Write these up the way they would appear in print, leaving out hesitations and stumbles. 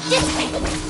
Dissipate!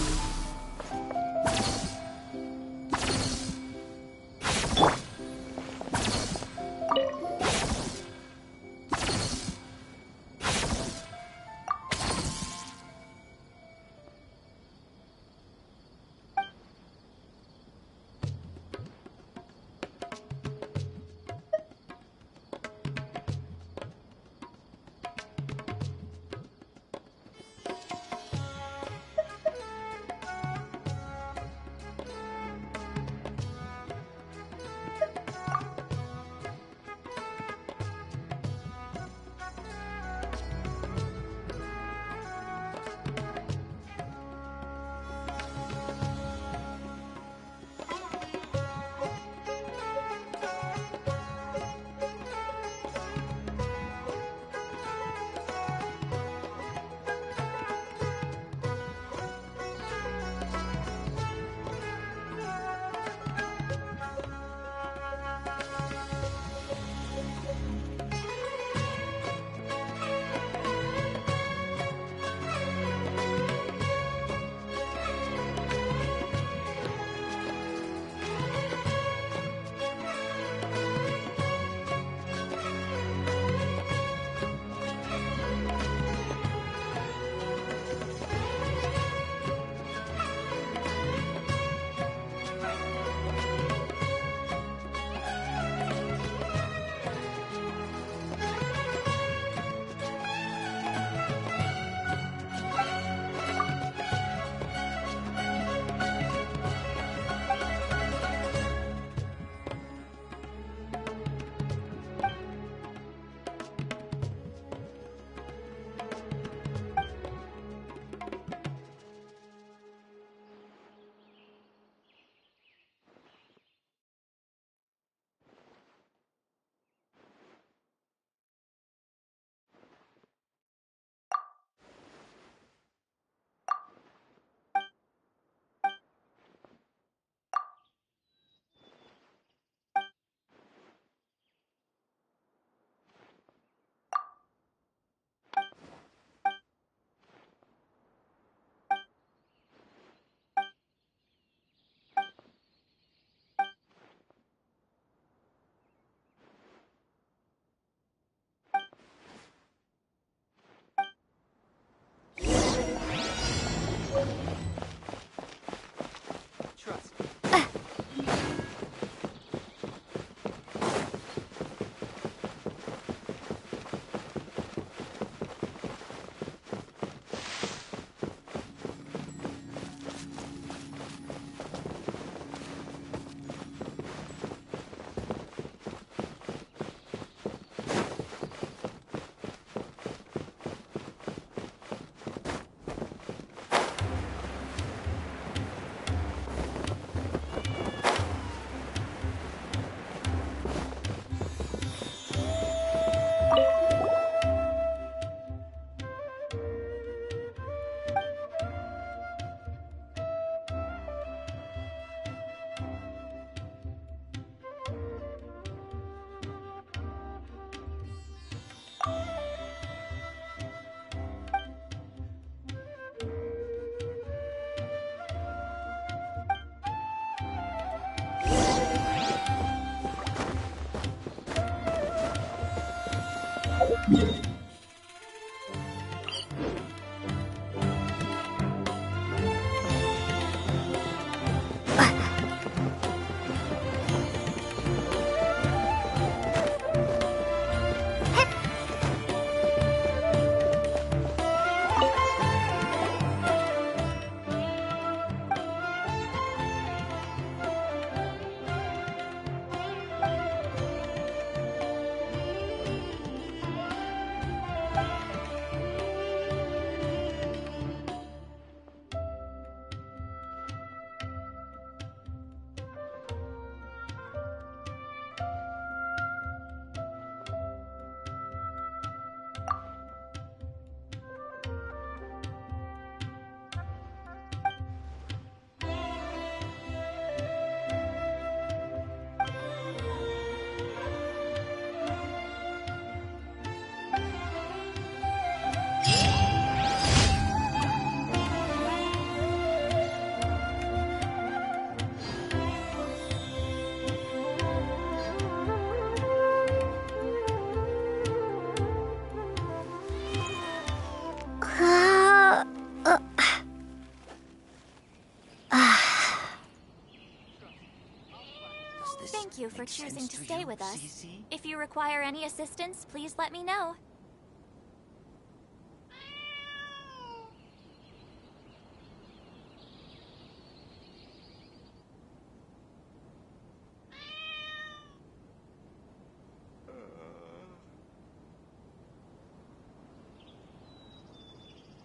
Thank you for choosing to stay with us. If you require any assistance, please let me know.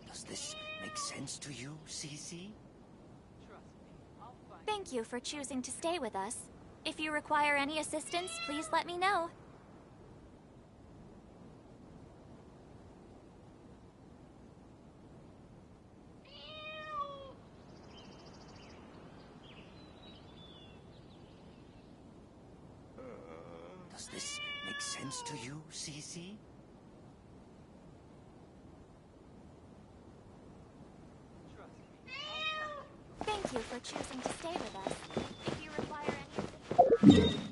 Does this make sense to you, Cece? Thank you for choosing to stay with us. If you require any assistance, please let me know. Does this make sense to you, Cece? Thank you for choosing to stay with us. If you require any assistance...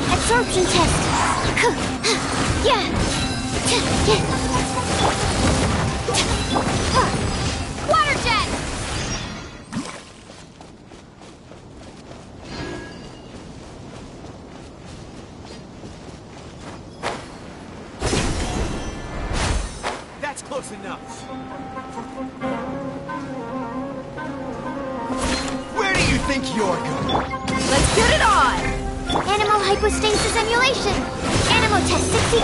Absorption test. Yeah. Water jet. That's close enough. Where do you think you're going? Let's get it on. Animal hypostasis emulation. Animal test 60.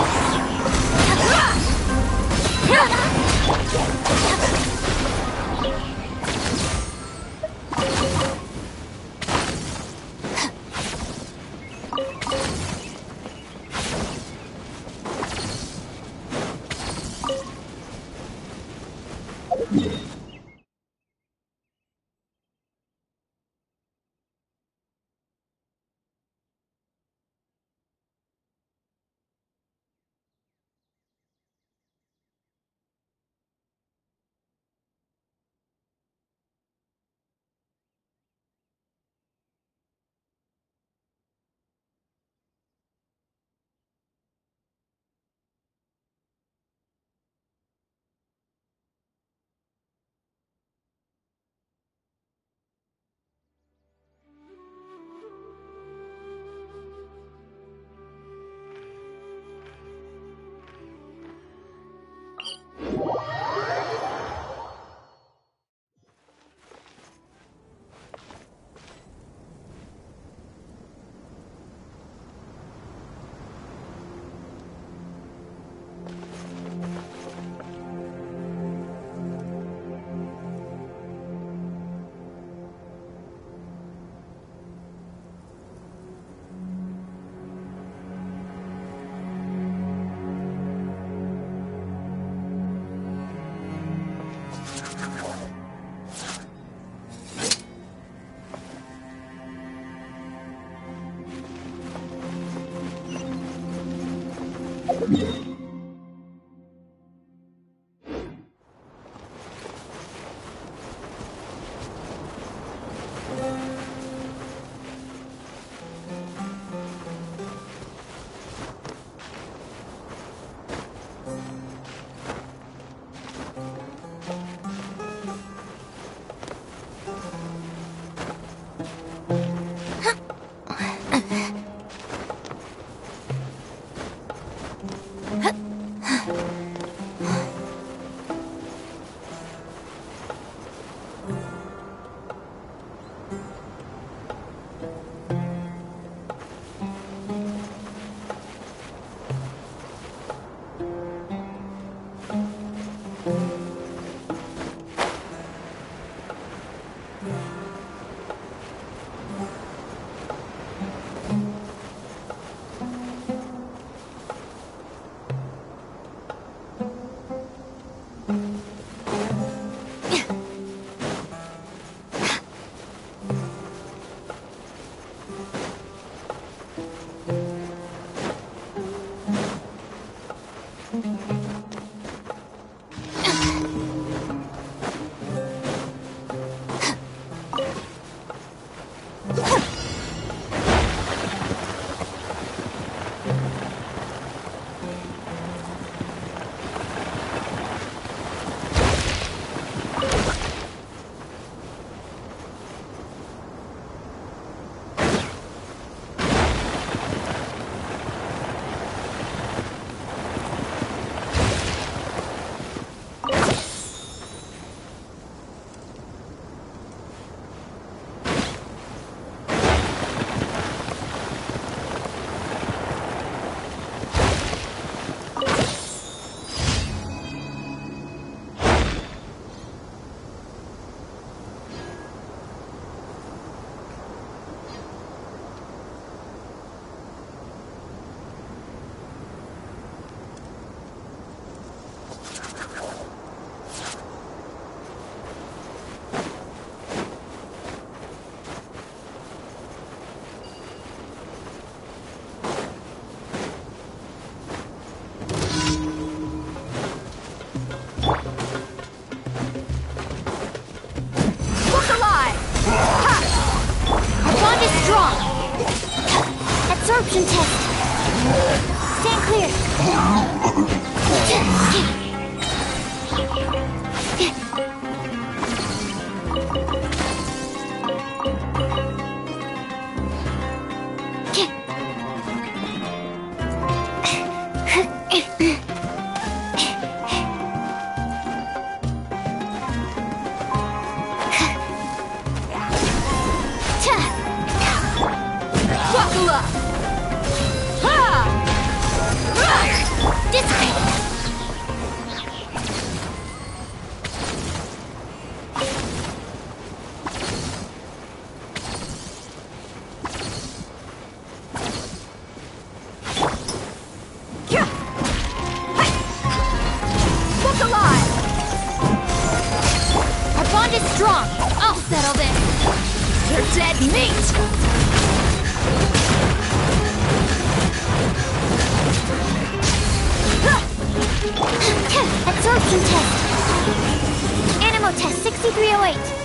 Huh? Absorption test. Stand clear. Strong! I'll settle this! They're dead meat! Absorption test! Animo test 6308!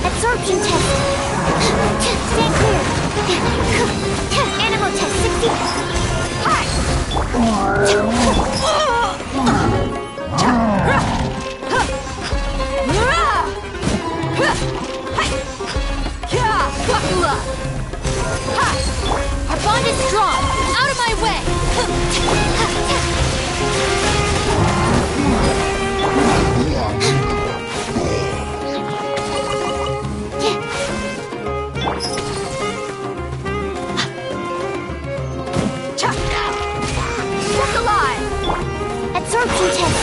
Absorption test. Stand clear. Animo test 60. Hi. Our bond is strong. Out of my way. Absorption test.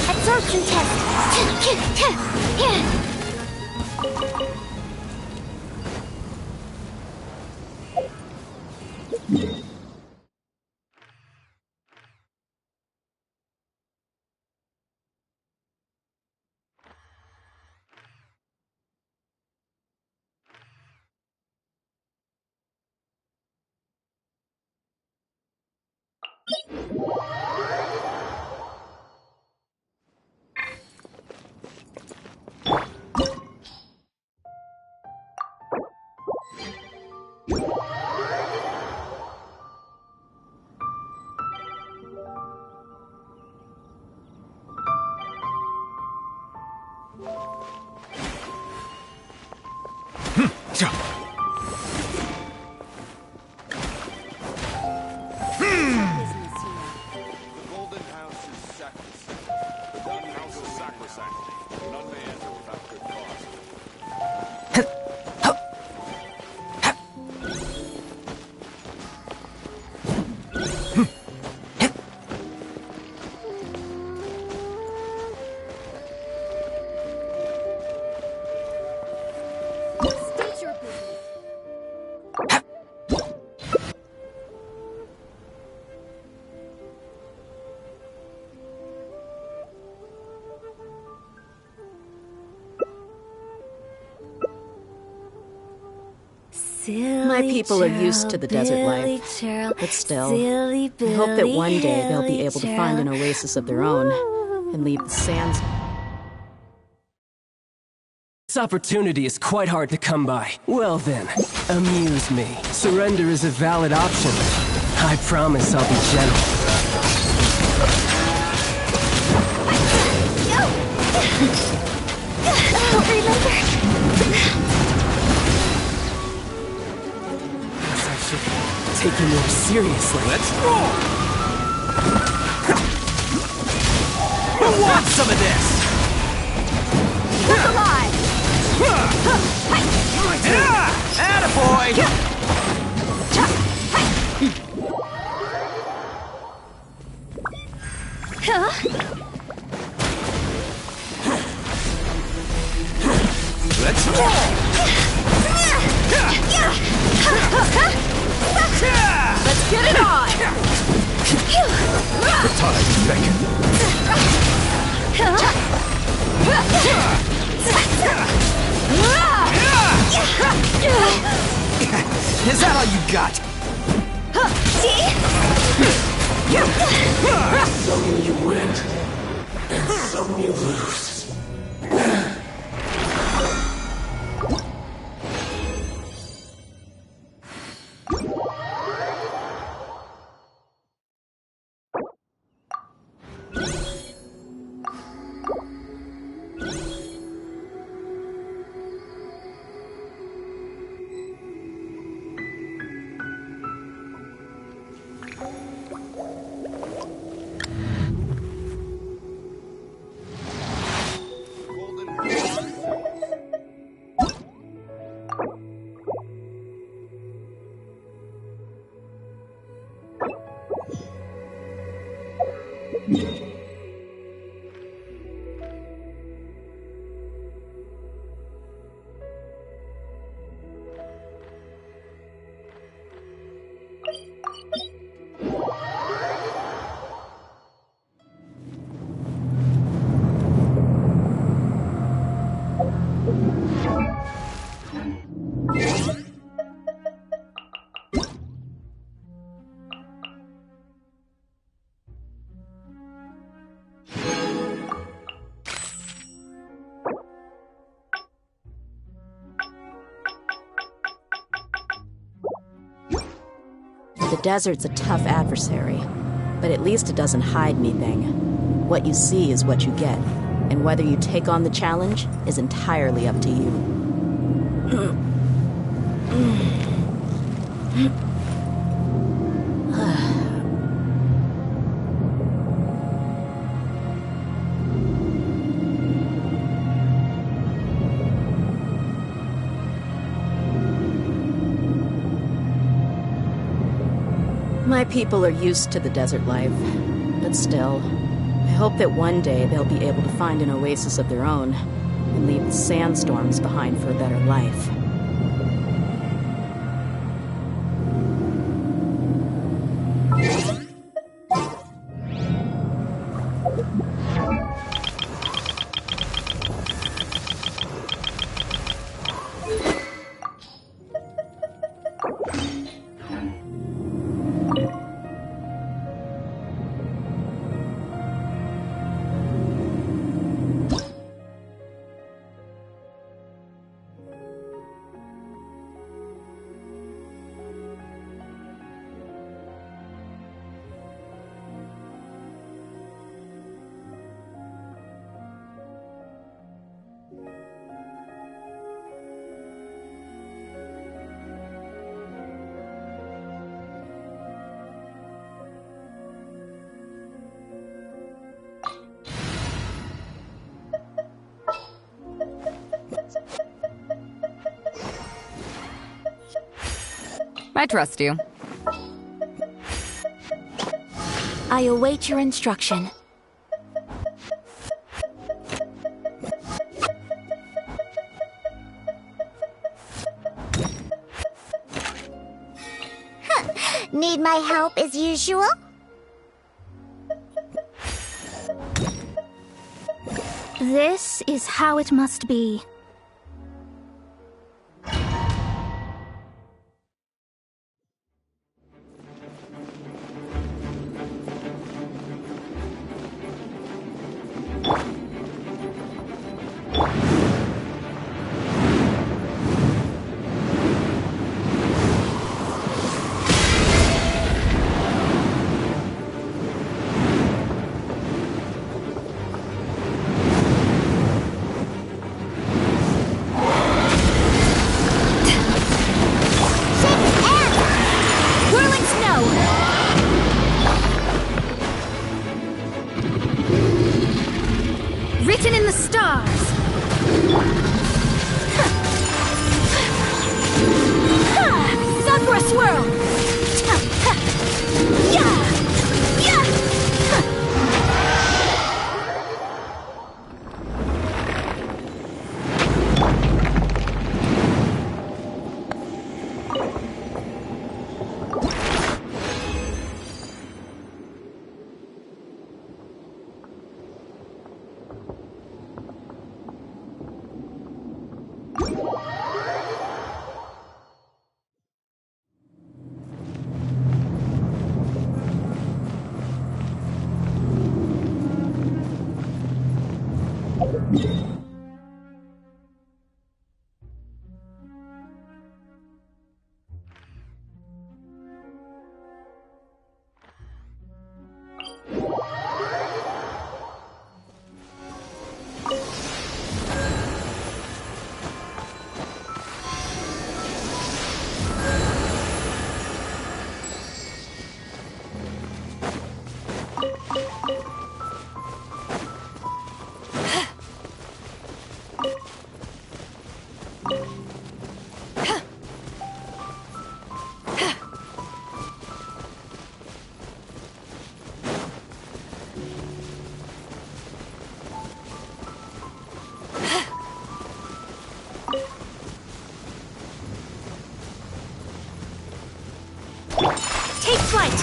Absorption test. My people are used to the desert life, but still, I hope that one day they'll be able to find an oasis of their own and leave the sands. This opportunity is quite hard to come by. Well then, amuse me. Surrender is a valid option. I promise I'll be gentle. Remember? Take you more seriously. Let's roll! Who wants some of this? Who's alive? Attaboy! Let's roll! Let's get it on! The time beckons. Is that all you got? Some you win, and some you lose. The desert's a tough adversary, but at least it doesn't hide anything. What you see is what you get, and whether you take on the challenge is entirely up to you. My people are used to the desert life, but still, I hope that one day they'll be able to find an oasis of their own and leave the sandstorms behind for a better life. I trust you. I await your instruction. Need my help as usual? This is how it must be. Written in the stars! Sakura swirl! Take flight!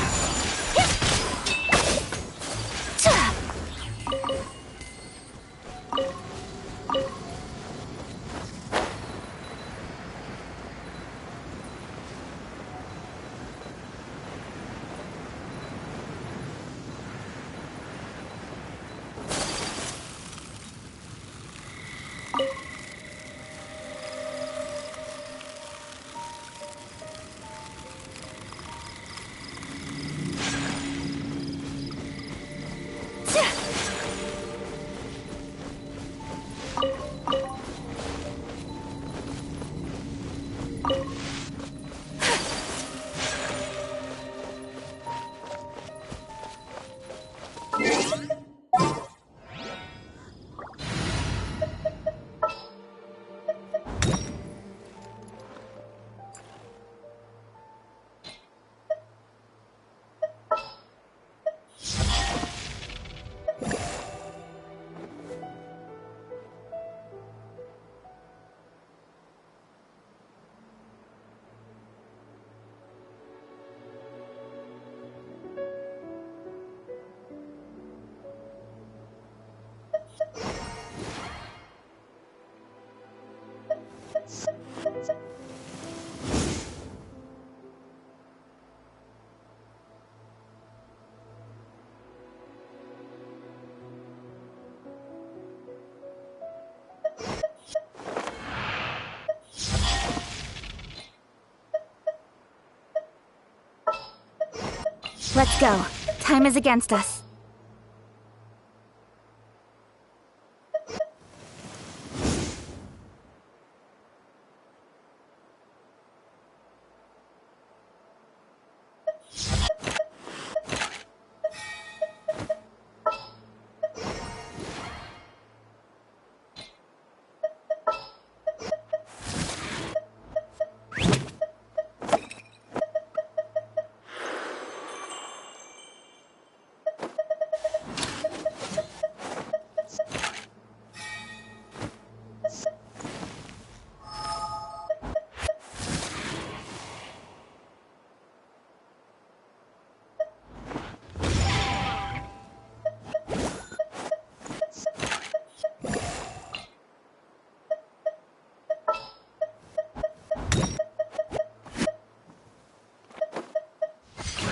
Let's go. Time is against us.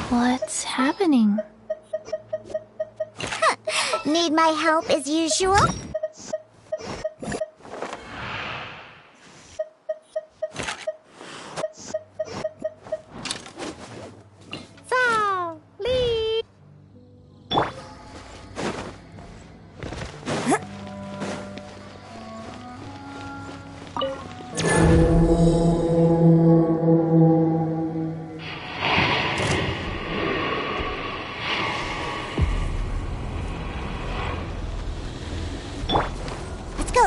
What's happening? Need my help as usual?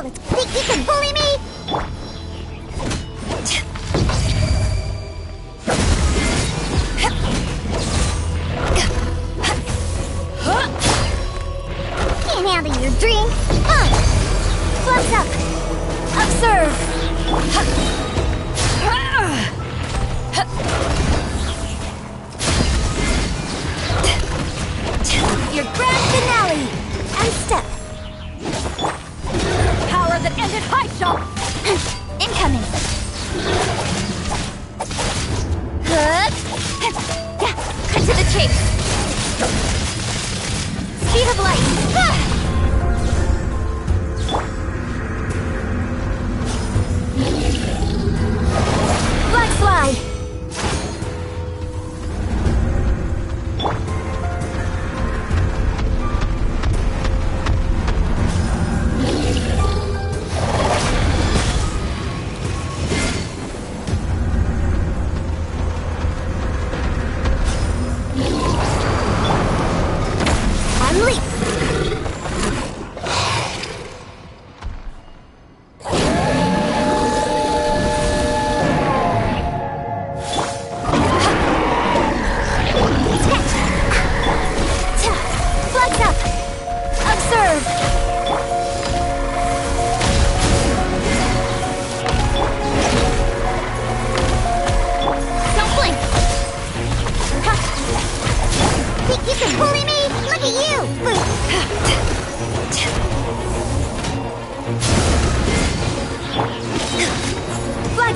Think you can bully me? Can't handle your drink. Flux up. Observe. Your grand finale. And step. That ended high shot! Incoming! Good! Cut to the chase! Speed of light! Black slide!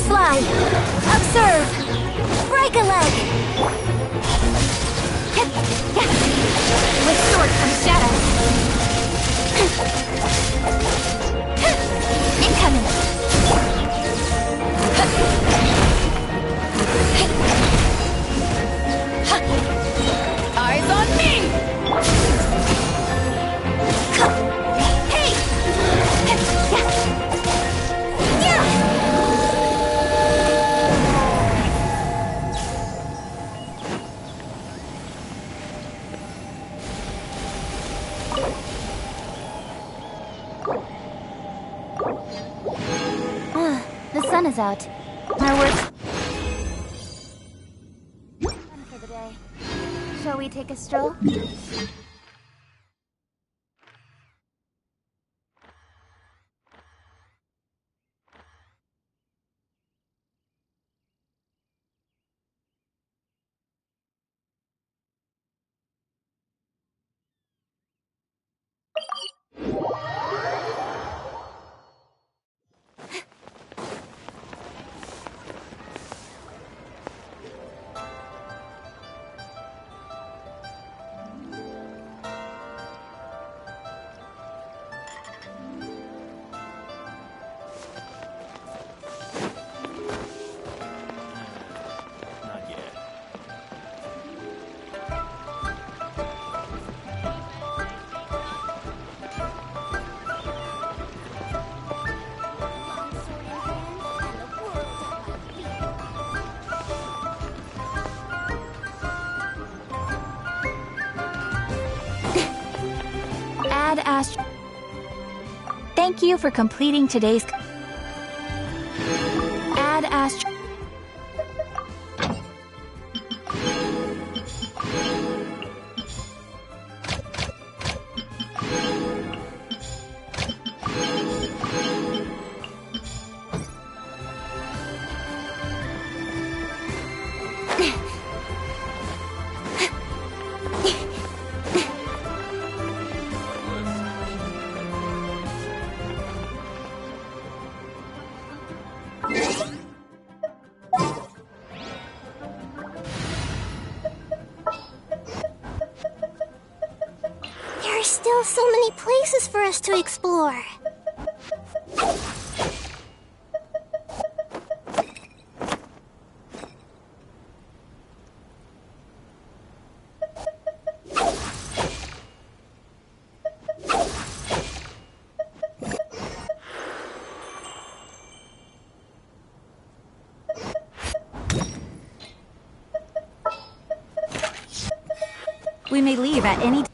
Slide! Observe! Break a leg! With sword comes shadow! Incoming! Eyes on me! Hey! The sun is out. Our work Done for the day. Shall we take a stroll? Add Thank you for completing today's. Add There are still so many places for us to explore. We may leave at any time.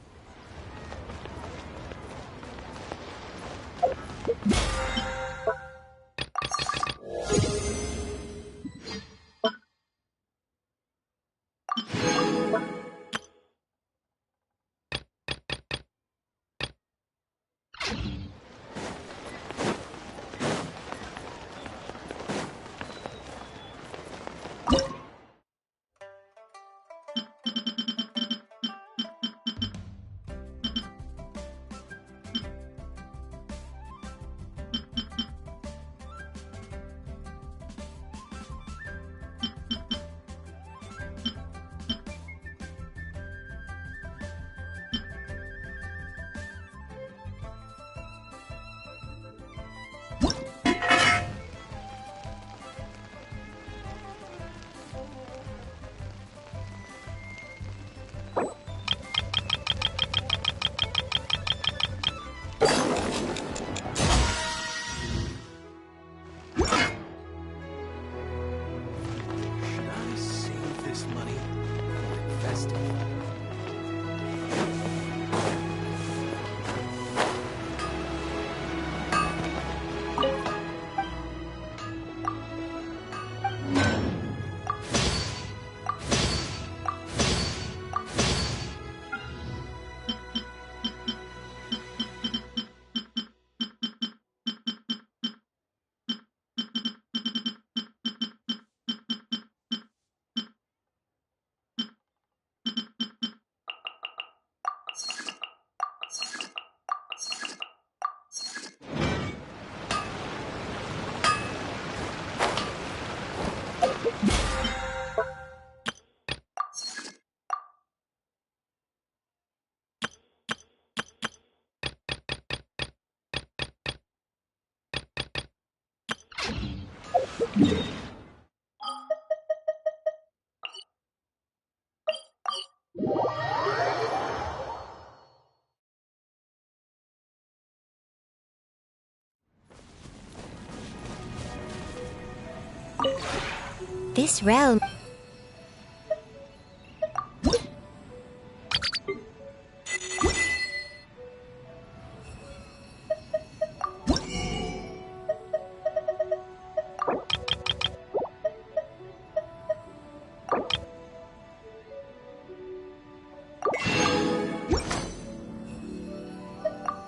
This realm.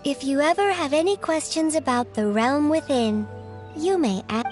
If you ever have any questions about the realm within, you may ask.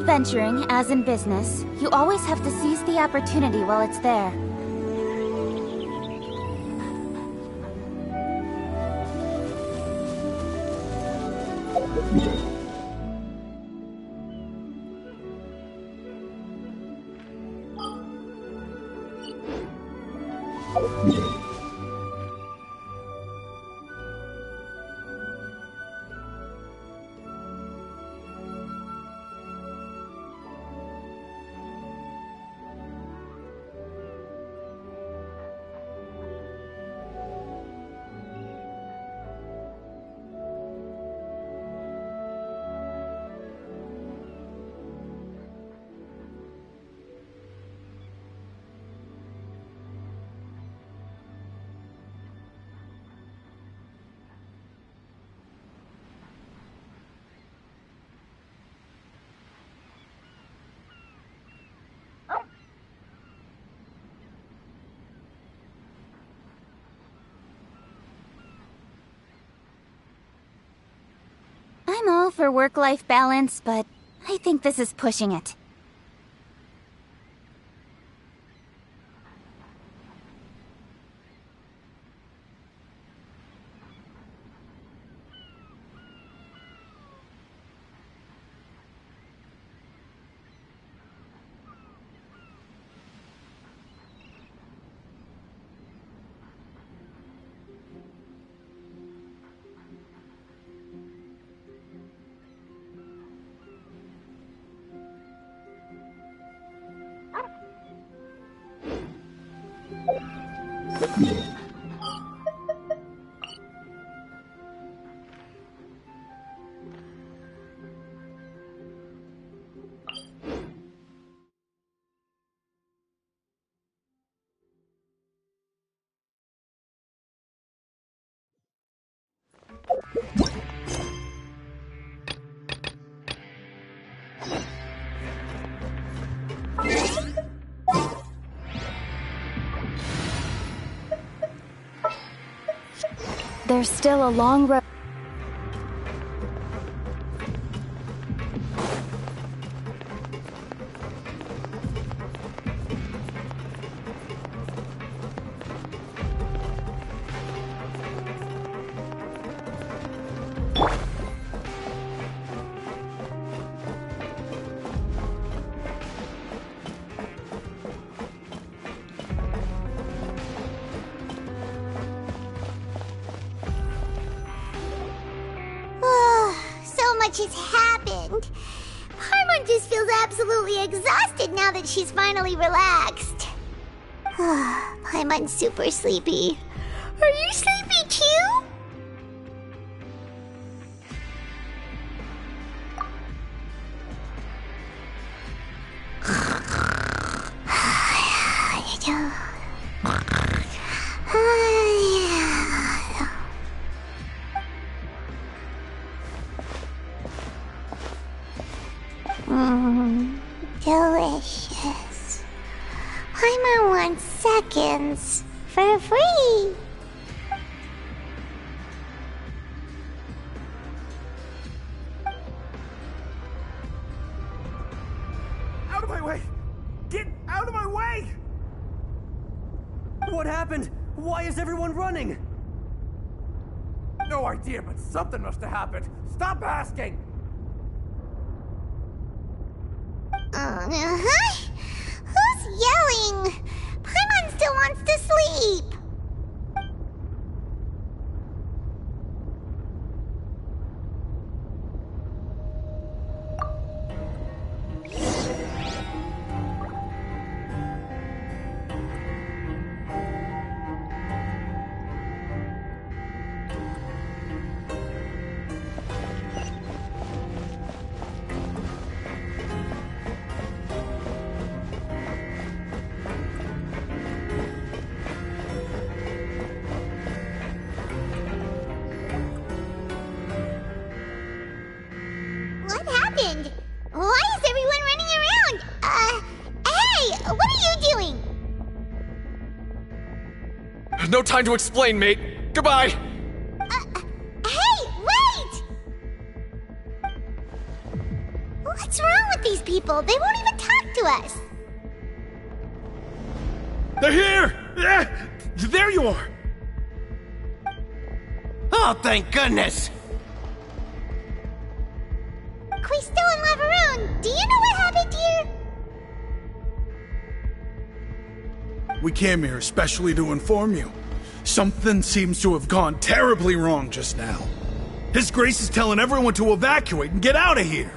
adventuring, as in business, you always have to seize the opportunity while it's there. I'm all for work-life balance, but I think this is pushing it. There's still a long road. Has happened. Paimon just feels absolutely exhausted now that she's finally relaxed. Paimon's super sleepy. Are you sleepy too? Delicious. Paimon wants seconds for free. Out of my way! Get out of my way! What happened? Why is everyone running? No idea, but something must have happened. Stop asking! Who's yelling? Paimon still wants to sleep. Why is everyone running around? Hey, what are you doing? No time to explain, mate. Goodbye! Hey, wait! What's wrong with these people? They won't even talk to us. They're here! There you are! Oh, thank goodness! Quisto and Lavaroon, do you know what happened here? We came here especially to inform you. Something seems to have gone terribly wrong just now. His Grace is telling everyone to evacuate and get out of here.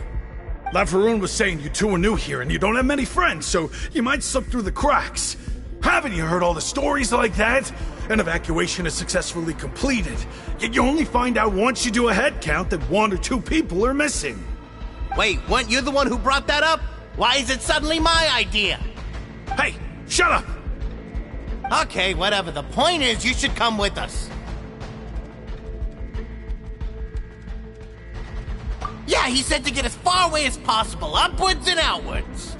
Lavaroon was saying you two are new here and you don't have many friends, so you might slip through the cracks. Haven't you heard all the stories like that? An evacuation is successfully completed, yet you only find out once you do a head count that 1 or 2 people are missing. Wait, weren't you the one who brought that up? Why is it suddenly my idea? Hey, shut up! Okay, whatever. The point is, you should come with us. Yeah, he said to get as far away as possible, upwards and outwards.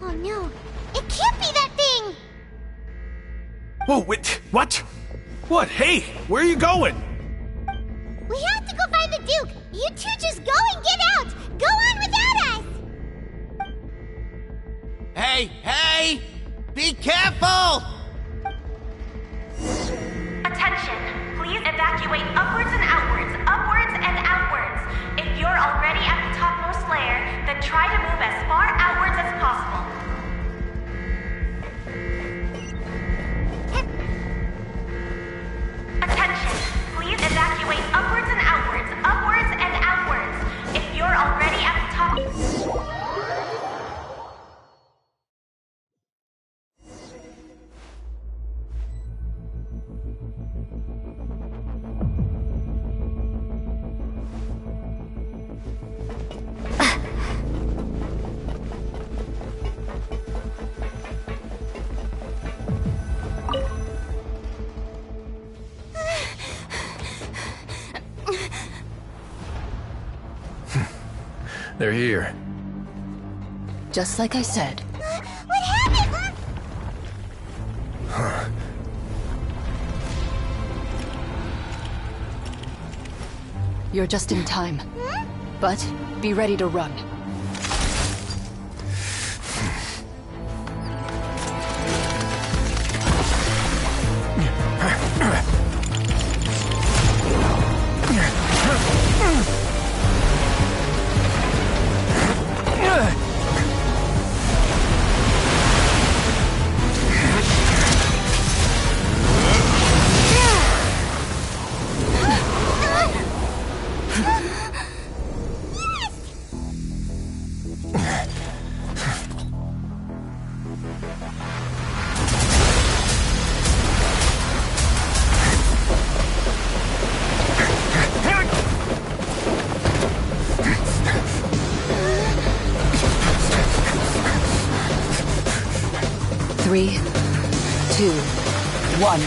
Oh no, it can't be that thing! Whoa, wait, what? What? Hey, where are you going? We have to go find the Duke! You two just go and get out! Go on without us! Hey! Be careful! Attention! Please evacuate upwards and outwards, upwards and outwards. If you're already at the topmost layer, then try to move as far outwards as possible. Attention! Please evacuate upwards and outwards, upwards and outwards. If you're already at the top... They're here. Just like I said. What happened? You're just in time. But be ready to run. Three, 2, 1.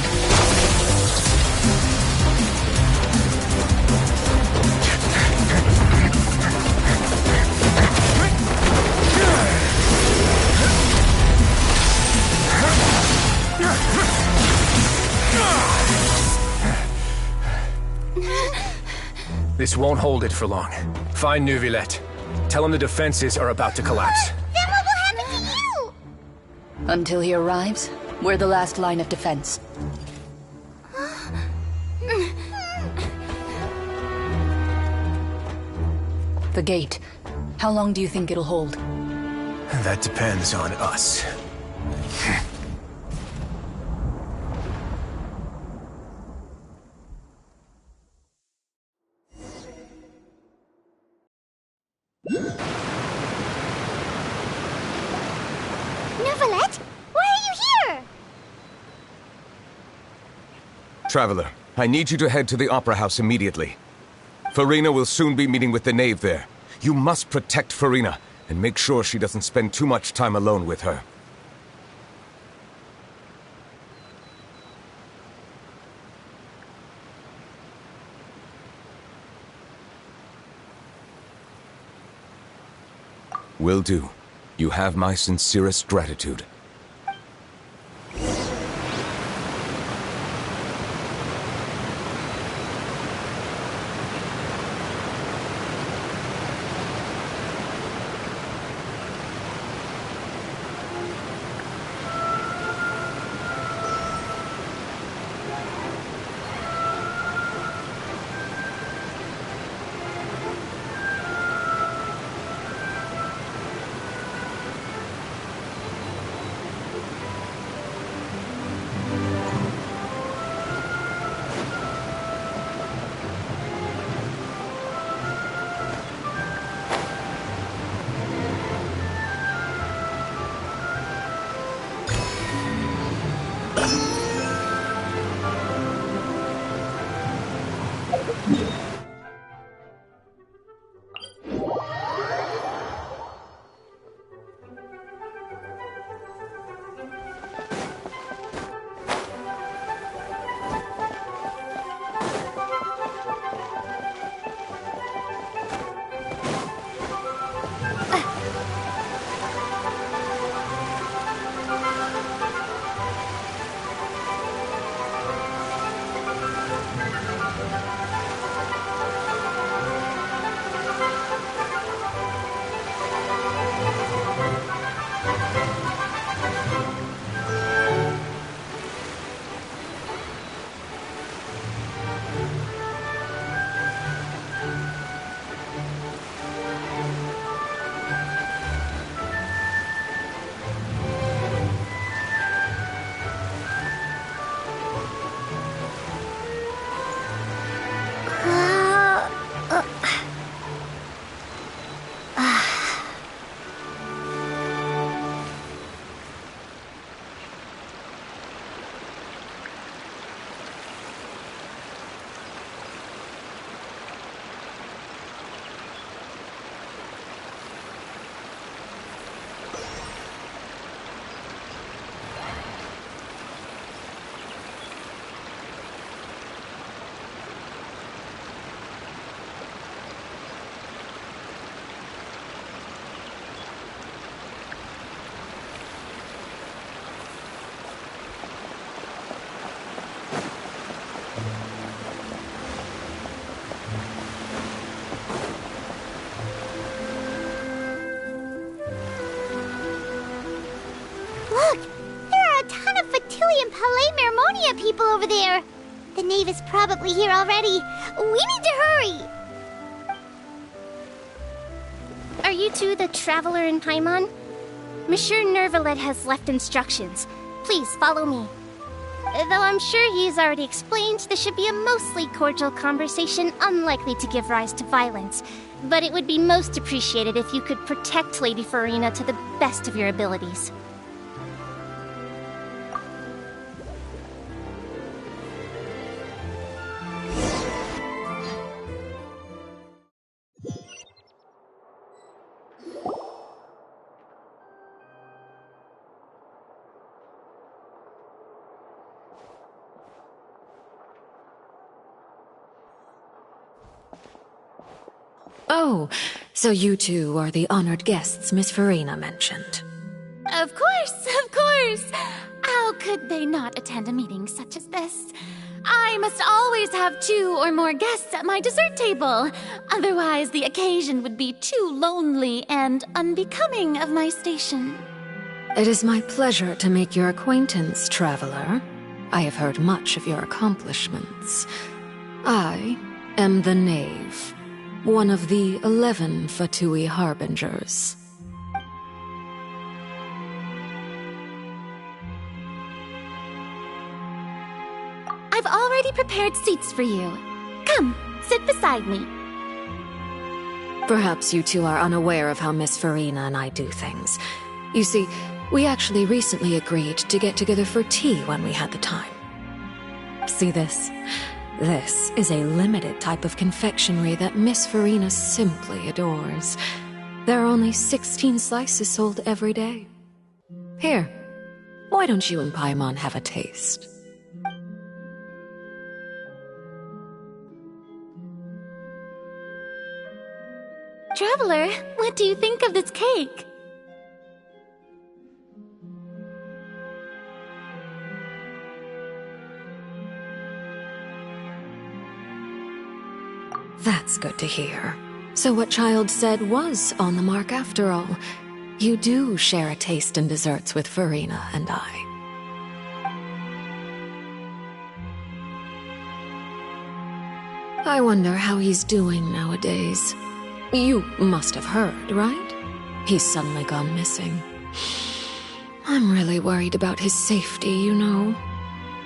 This won't hold it for long. Find Neuvillette. Tell him the defenses are about to collapse. Then what will happen to you? Until he arrives, we're the last line of defense. The gate. How long do you think it'll hold? That depends on us. Neuvillette? Why are you here? Traveler, I need you to head to the Opera House immediately. Farina will soon be meeting with the knave there. You must protect Farina, and make sure she doesn't spend too much time alone with her. Will do. You have my sincerest gratitude. People over there. The knave is probably here already. We need to hurry. Are you two the traveler in Paimon? Monsieur Nervalet has left instructions. Please follow me. Though I'm sure he's already explained, this should be a mostly cordial conversation, unlikely to give rise to violence. But it would be most appreciated if you could protect Lady Farina to the best of your abilities. Oh, so you two are the honored guests Miss Farina mentioned. Of course, of course! How could they not attend a meeting such as this? I must always have 2 or more guests at my dessert table. Otherwise, the occasion would be too lonely and unbecoming of my station. It is my pleasure to make your acquaintance, traveler. I have heard much of your accomplishments. I am the Knave, one of the 11 Fatui Harbingers. I've already prepared seats for you. Come, sit beside me. Perhaps you two are unaware of how Miss Farina and I do things. You see, we actually recently agreed to get together for tea when we had the time. See this? This is a limited type of confectionery that Miss Farina simply adores. There are only 16 slices sold every day. Here, why don't you and Paimon have a taste? Traveler, what do you think of this cake? That's good to hear. So what Child said was on the mark after all. You do share a taste in desserts with Farina and I. I wonder how he's doing nowadays. You must have heard, right? He's suddenly gone missing. I'm really worried about his safety, you know.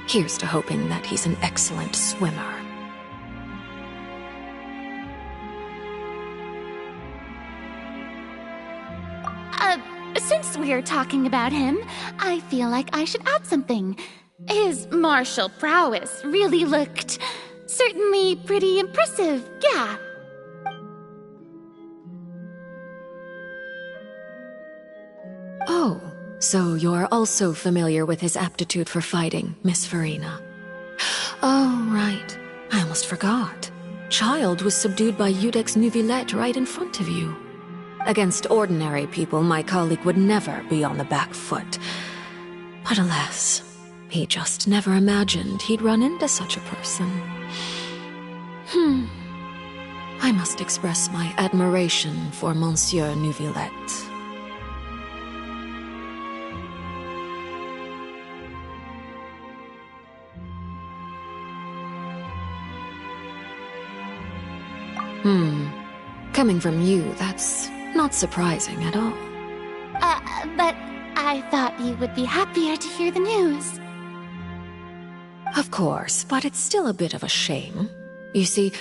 Here's to hoping that he's an excellent swimmer. Since we're talking about him, I feel like I should add something. His martial prowess really looked Certainly pretty impressive, yeah. Oh, so you're also familiar with his aptitude for fighting, Miss Farina. Oh, right. I almost forgot. Child was subdued by Eudex Neuvillette right in front of you. Against ordinary people, my colleague would never be on the back foot. But alas, he just never imagined he'd run into such a person. I must express my admiration for Monsieur Neuvillette. Coming from you, that's not surprising at all. But I thought you would be happier to hear the news. Of course, but it's still a bit of a shame. You see,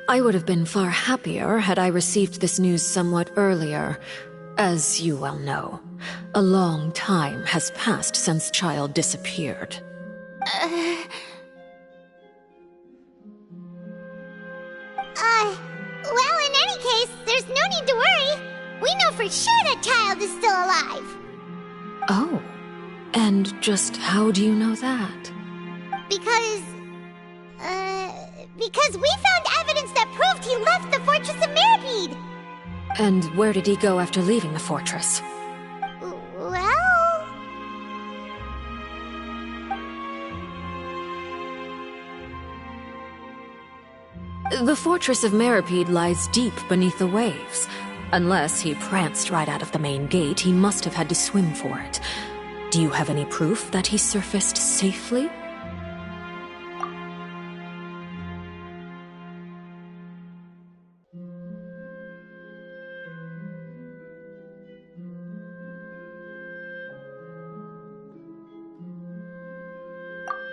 I would have been far happier had I received this news somewhat earlier. As you well know, a long time has passed since Child disappeared. Well, in any case, there's no need to worry. We know for sure that Child is still alive. Oh, and just how do you know that? Because we found evidence that proved he left the Fortress of Meripede. And where did he go after leaving the fortress? Well... The Fortress of Meripede lies deep beneath the waves. Unless he pranced right out of the main gate, he must have had to swim for it. Do you have any proof that he surfaced safely?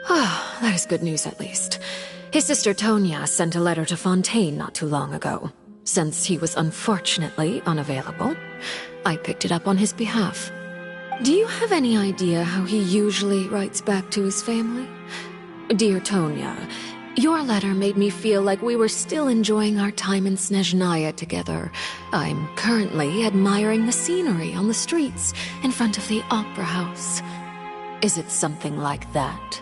Ah, that is good news at least. His sister Tonya sent a letter to Fontaine not too long ago. Since he was unfortunately unavailable, I picked it up on his behalf. Do you have any idea how he usually writes back to his family? Dear Tonya, your letter made me feel like we were still enjoying our time in Snezhnaya together. I'm currently admiring the scenery on the streets in front of the Opera House. Is it something like that?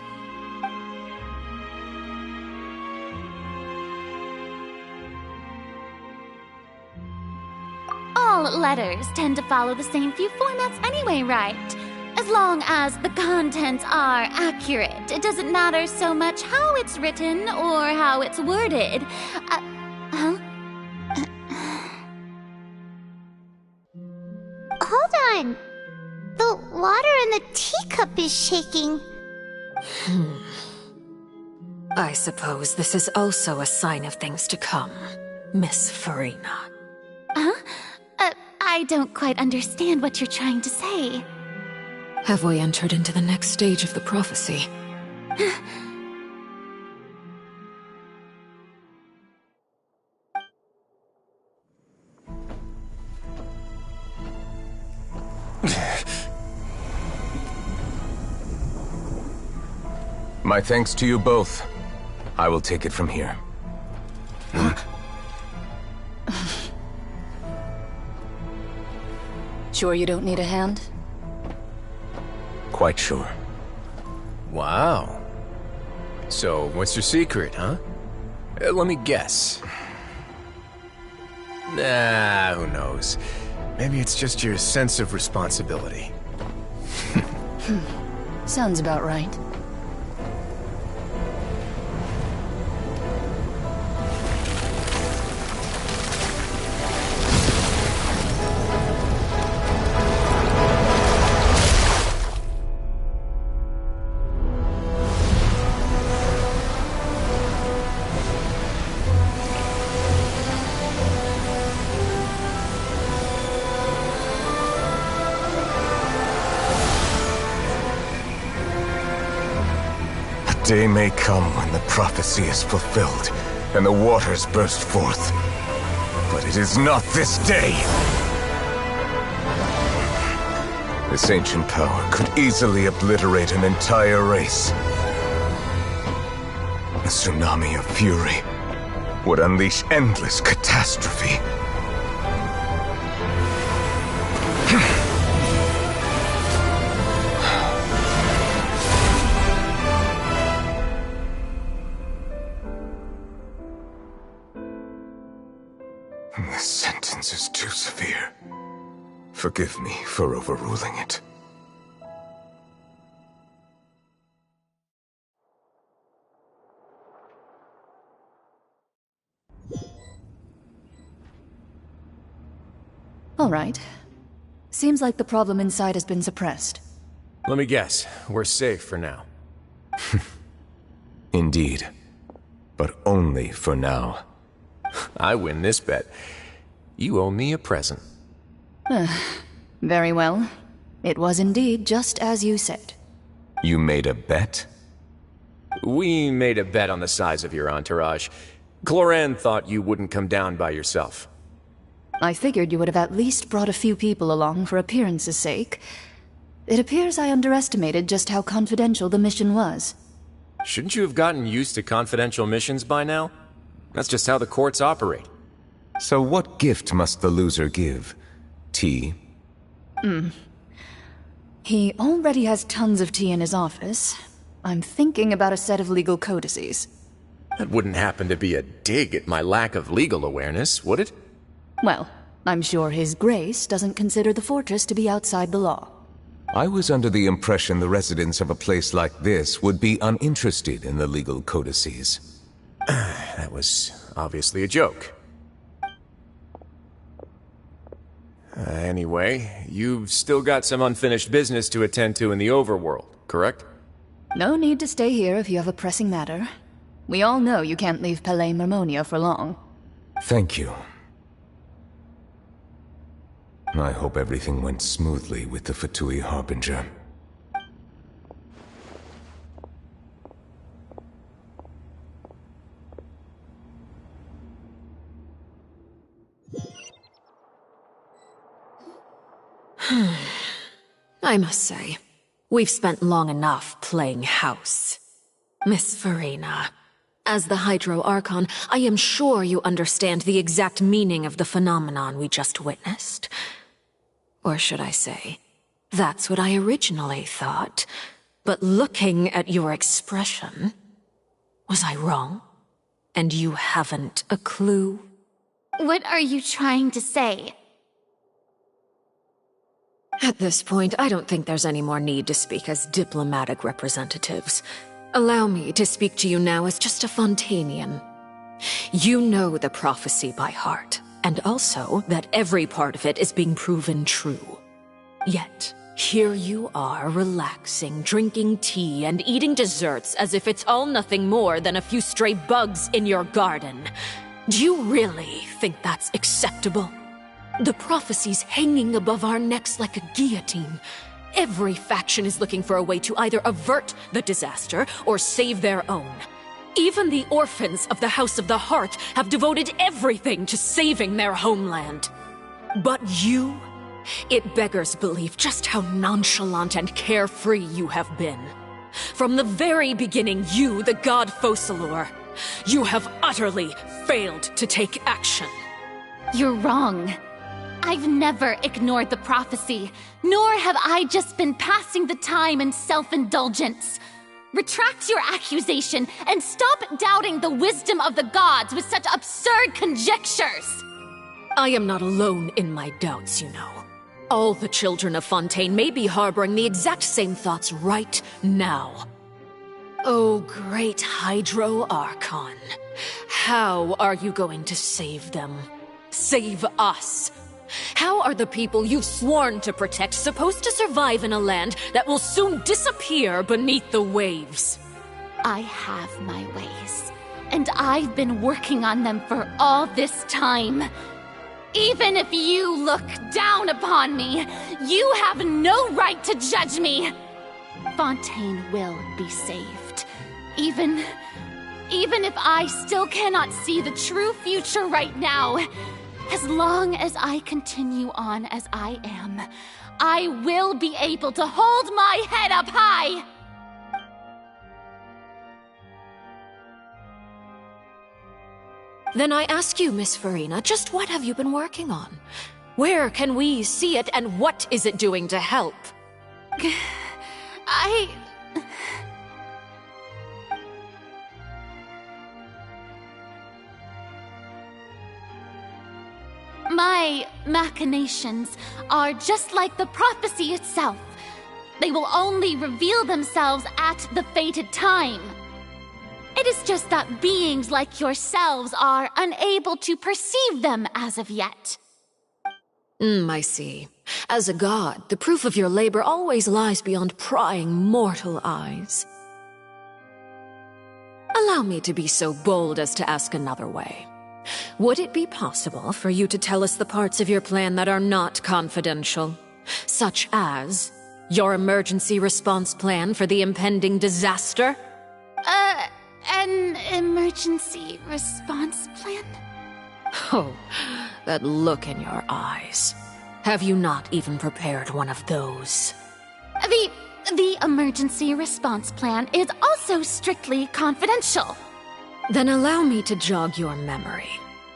All letters tend to follow the same few formats anyway, right? As long as the contents are accurate, it doesn't matter so much how it's written or how it's worded. Hold on. The water in the teacup is shaking. I suppose this is also a sign of things to come, Miss Farina. Huh? I don't quite understand what you're trying to say. Have we entered into the next stage of the prophecy? My thanks to you both. I will take it from here. Sure you don't need a hand? Quite sure. Wow. So, what's your secret, huh? Let me guess. Nah, who knows? Maybe it's just your sense of responsibility. Sounds about right. Day may come when the prophecy is fulfilled, and the waters burst forth. But it is not this day! This ancient power could easily obliterate an entire race. tsunami of fury would unleash endless catastrophe. This sentence is too severe. Forgive me for overruling it. All right. Seems like the problem inside has been suppressed. Let me guess. We're safe for now. Indeed. But only for now. I win this bet. You owe me a present. Very well. It was indeed just as you said. You made a bet? We made a bet on the size of your entourage. Cloran thought you wouldn't come down by yourself. I figured you would have at least brought a few people along for appearance's sake. It appears I underestimated just how confidential the mission was. Shouldn't you have gotten used to confidential missions by now? That's just how the courts operate. So what gift must the loser give? Tea? He already has tons of tea in his office. I'm thinking about a set of legal codices. That wouldn't happen to be a dig at my lack of legal awareness, would it? Well, I'm sure His Grace doesn't consider the fortress to be outside the law. I was under the impression the residents of a place like this would be uninterested in the legal codices. That was obviously a joke. Anyway, you've still got some unfinished business to attend to in the overworld, correct? No need to stay here if you have a pressing matter. We all know you can't leave Palais Mermonia for long. Thank you. I hope everything went smoothly with the Fatui Harbinger. I must say, we've spent long enough playing house. Miss Farina, as the Hydro Archon, I am sure you understand the exact meaning of the phenomenon we just witnessed. Or should I say, that's what I originally thought. But looking at your expression, was I wrong? And you haven't a clue? What are you trying to say? At this point, I don't think there's any more need to speak as diplomatic representatives. Allow me to speak to you now as just a Fontainian. You know the prophecy by heart, and also that every part of it is being proven true. Yet, here you are relaxing, drinking tea, and eating desserts as if it's all nothing more than a few stray bugs in your garden. Do you really think that's acceptable? The prophecy's hanging above our necks like a guillotine. Every faction is looking for a way to either avert the disaster or save their own. Even the orphans of the House of the Hearth have devoted everything to saving their homeland. But you? It beggars belief just how nonchalant and carefree you have been. From the very beginning, you, the god Focalor, you have utterly failed to take action. You're wrong. I've never ignored the prophecy, nor have I just been passing the time in self-indulgence. Retract your accusation and stop doubting the wisdom of the gods with such absurd conjectures! I am not alone in my doubts, you know. All the children of Fontaine may be harboring the exact same thoughts right now. Oh, great Hydro Archon. How are you going to save them? Save us? How are the people you've sworn to protect supposed to survive in a land that will soon disappear beneath the waves? I have my ways, and I've been working on them for all this time. Even if you look down upon me, you have no right to judge me. Fontaine will be saved. Even if I still cannot see the true future right now, as long as I continue on as I am, I will be able to hold my head up high! Then I ask you, Miss Farina, just what have you been working on? Where can we see it, and what is it doing to help? My machinations are just like the prophecy itself. They will only reveal themselves at the fated time. It is just that beings like yourselves are unable to perceive them as of yet. I see. As a god, the proof of your labor always lies beyond prying mortal eyes. Allow me to be so bold as to ask another way. Would it be possible for you to tell us the parts of your plan that are not confidential? Such as your emergency response plan for the impending disaster? An emergency response plan? Oh, that look in your eyes. Have you not even prepared one of those? The emergency response plan is also strictly confidential. Then allow me to jog your memory.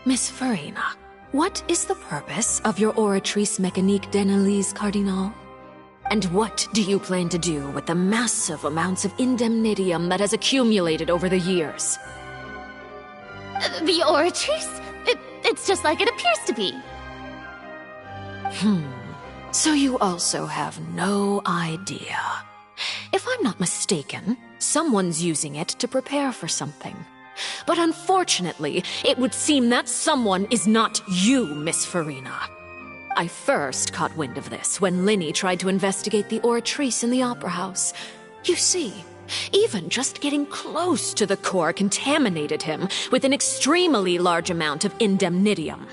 Miss Farina, what is the purpose of your Oratrice Mécanique d'Analyse Cardinal? And what do you plan to do with the massive amounts of indemnitium that has accumulated over the years? The Oratrice? It's just like it appears to be. So you also have no idea. If I'm not mistaken, someone's using it to prepare for something. But unfortunately, it would seem that someone is not you, Miss Farina. I first caught wind of this when Linny tried to investigate the Oratrice in the Opera House. You see, even just getting close to the core contaminated him with an extremely large amount of indemnitium.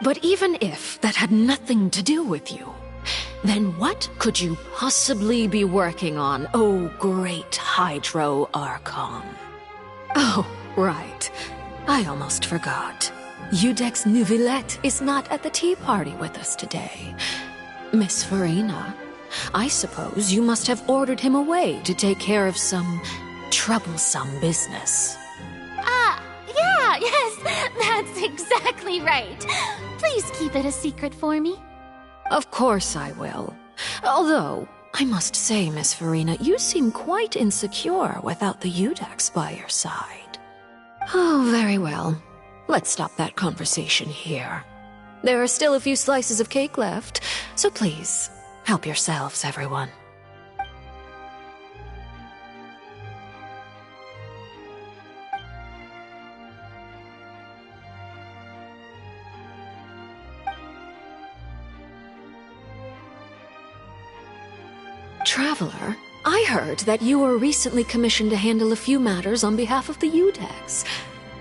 But even if that had nothing to do with you, then what could you possibly be working on, oh great Hydro Archon? Oh, right. I almost forgot. Udex Nouvillette is not at the tea party with us today. Miss Farina, I suppose you must have ordered him away to take care of some troublesome business. Yes, that's exactly right. Please keep it a secret for me. Of course I will. Although, I must say, Miss Farina, you seem quite insecure without the Udex by your side. Oh, very well. Let's stop that conversation here. There are still a few slices of cake left, so please, help yourselves, everyone. Traveler, I heard that you were recently commissioned to handle a few matters on behalf of the Udex.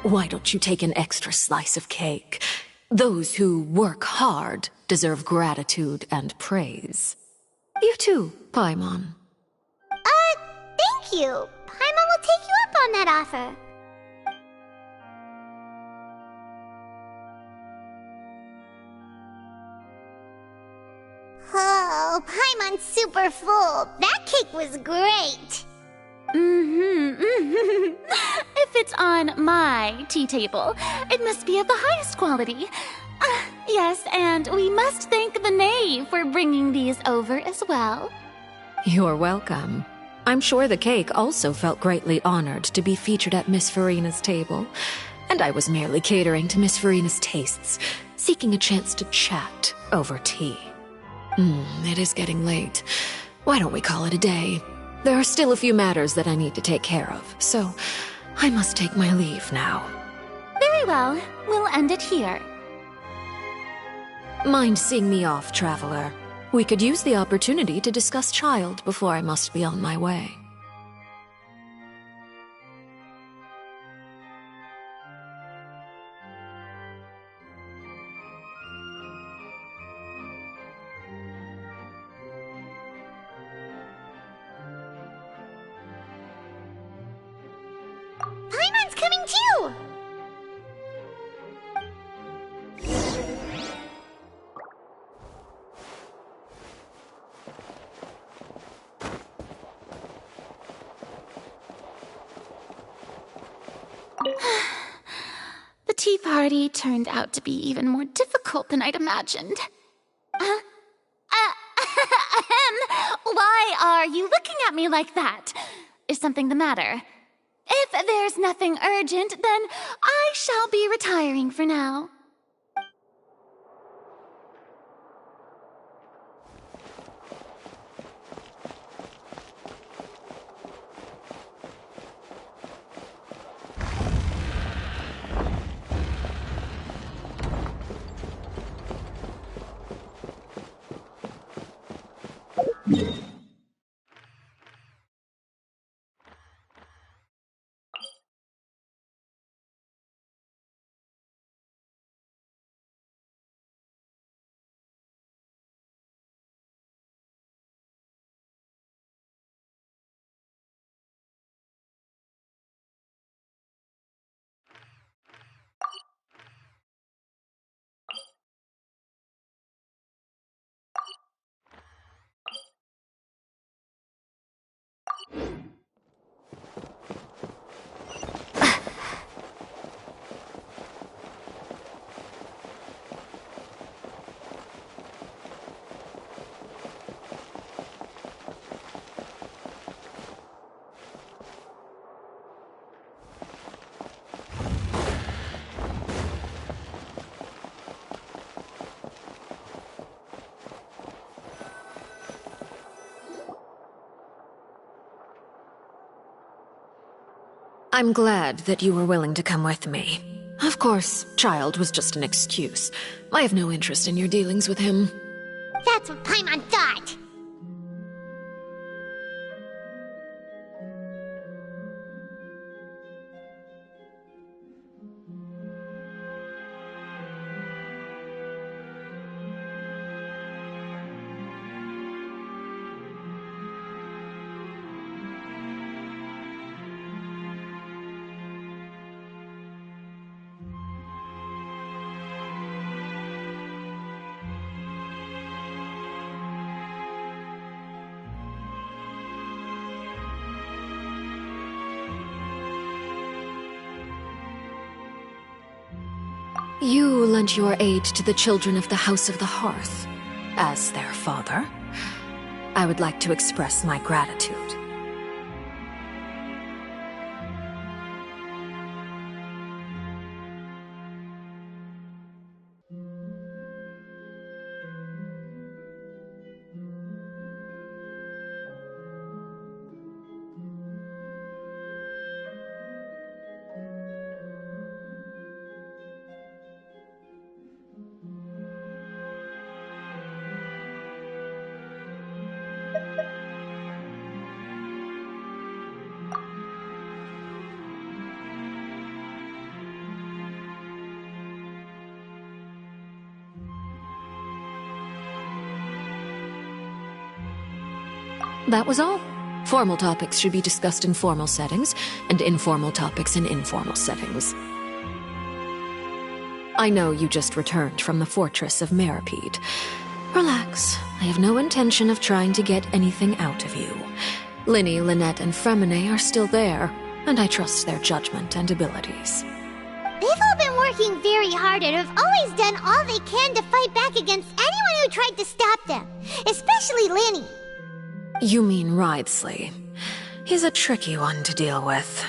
Why don't you take an extra slice of cake? Those who work hard deserve gratitude and praise. You too, Paimon. Thank you. Paimon will take you up on that offer. Oh, Paimon's super full. That cake was great. If it's on my tea table, it must be of the highest quality. Yes, and we must thank the knave for bringing these over as well. You're welcome. I'm sure the cake also felt greatly honored to be featured at Miss Farina's table, and I was merely catering to Miss Farina's tastes, seeking a chance to chat over tea. It is getting late. Why don't we call it a day? There are still a few matters that I need to take care of, so I must take my leave now. Very well. We'll end it here. Mind seeing me off, Traveler? We could use the opportunity to discuss Child before I must be on my way. Paimon's coming too! tea party turned out to be even more difficult than I'd imagined. Why are you looking at me like that? Is something the matter? If there's nothing urgent, then I shall be retiring for now. I'm glad that you were willing to come with me. Of course, Child was just an excuse. I have no interest in your dealings with him. That's what Paimon thought! You lent your aid to the children of the House of the Hearth. As their father, I would like to express my gratitude. That was all. Formal topics should be discussed in formal settings, and informal topics in informal settings. I know you just returned from the fortress of Meripede. Relax. I have no intention of trying to get anything out of you. Linny, Lynette, and Fremine are still there, and I trust their judgment and abilities. They've all been working very hard and have always done all they can to fight back against anyone who tried to stop them, especially Linny. You mean Wriothesley. He's a tricky one to deal with.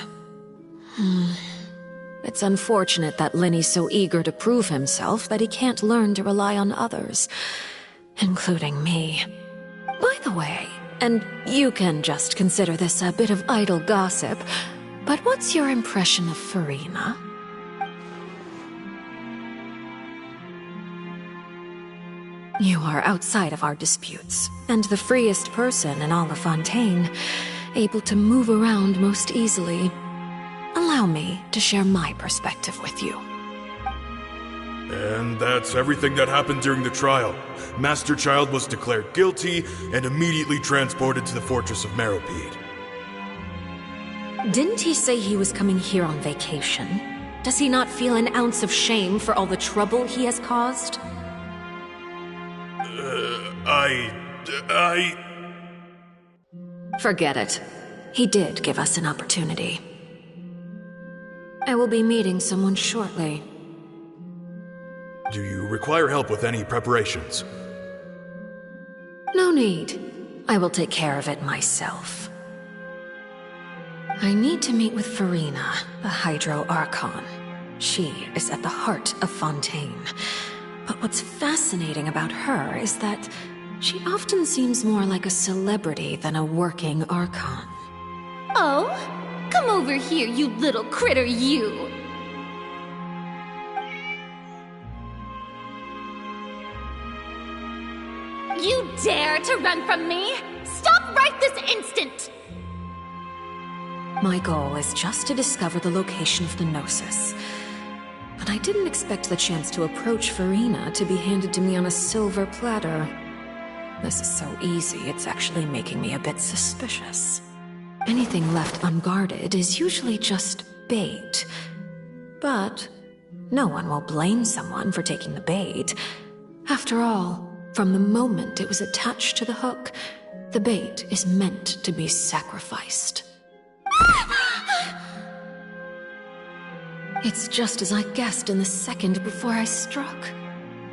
It's unfortunate that Linny's so eager to prove himself that he can't learn to rely on others, including me. By the way, and you can just consider this a bit of idle gossip, but what's your impression of Furina? You are outside of our disputes, and the freest person in all of Fontaine, able to move around most easily. Allow me to share my perspective with you. And that's everything that happened during the trial. Master Child was declared guilty and immediately transported to the Fortress of Meripede. Didn't he say he was coming here on vacation? Does he not feel an ounce of shame for all the trouble he has caused? Forget it. He did give us an opportunity. I will be meeting someone shortly. Do you require help with any preparations? No need. I will take care of it myself. I need to meet with Farina, the Hydro Archon. She is at the heart of Fontaine. But what's fascinating about her is that she often seems more like a celebrity than a working Archon. Oh? Come over here, you little critter, you! You dare to run from me? Stop right this instant! My goal is just to discover the location of the Gnosis. But I didn't expect the chance to approach Farina to be handed to me on a silver platter. This is so easy, it's actually making me a bit suspicious. Anything left unguarded is usually just bait. But no one will blame someone for taking the bait. After all, from the moment it was attached to the hook, the bait is meant to be sacrificed. It's just as I guessed in the second before I struck.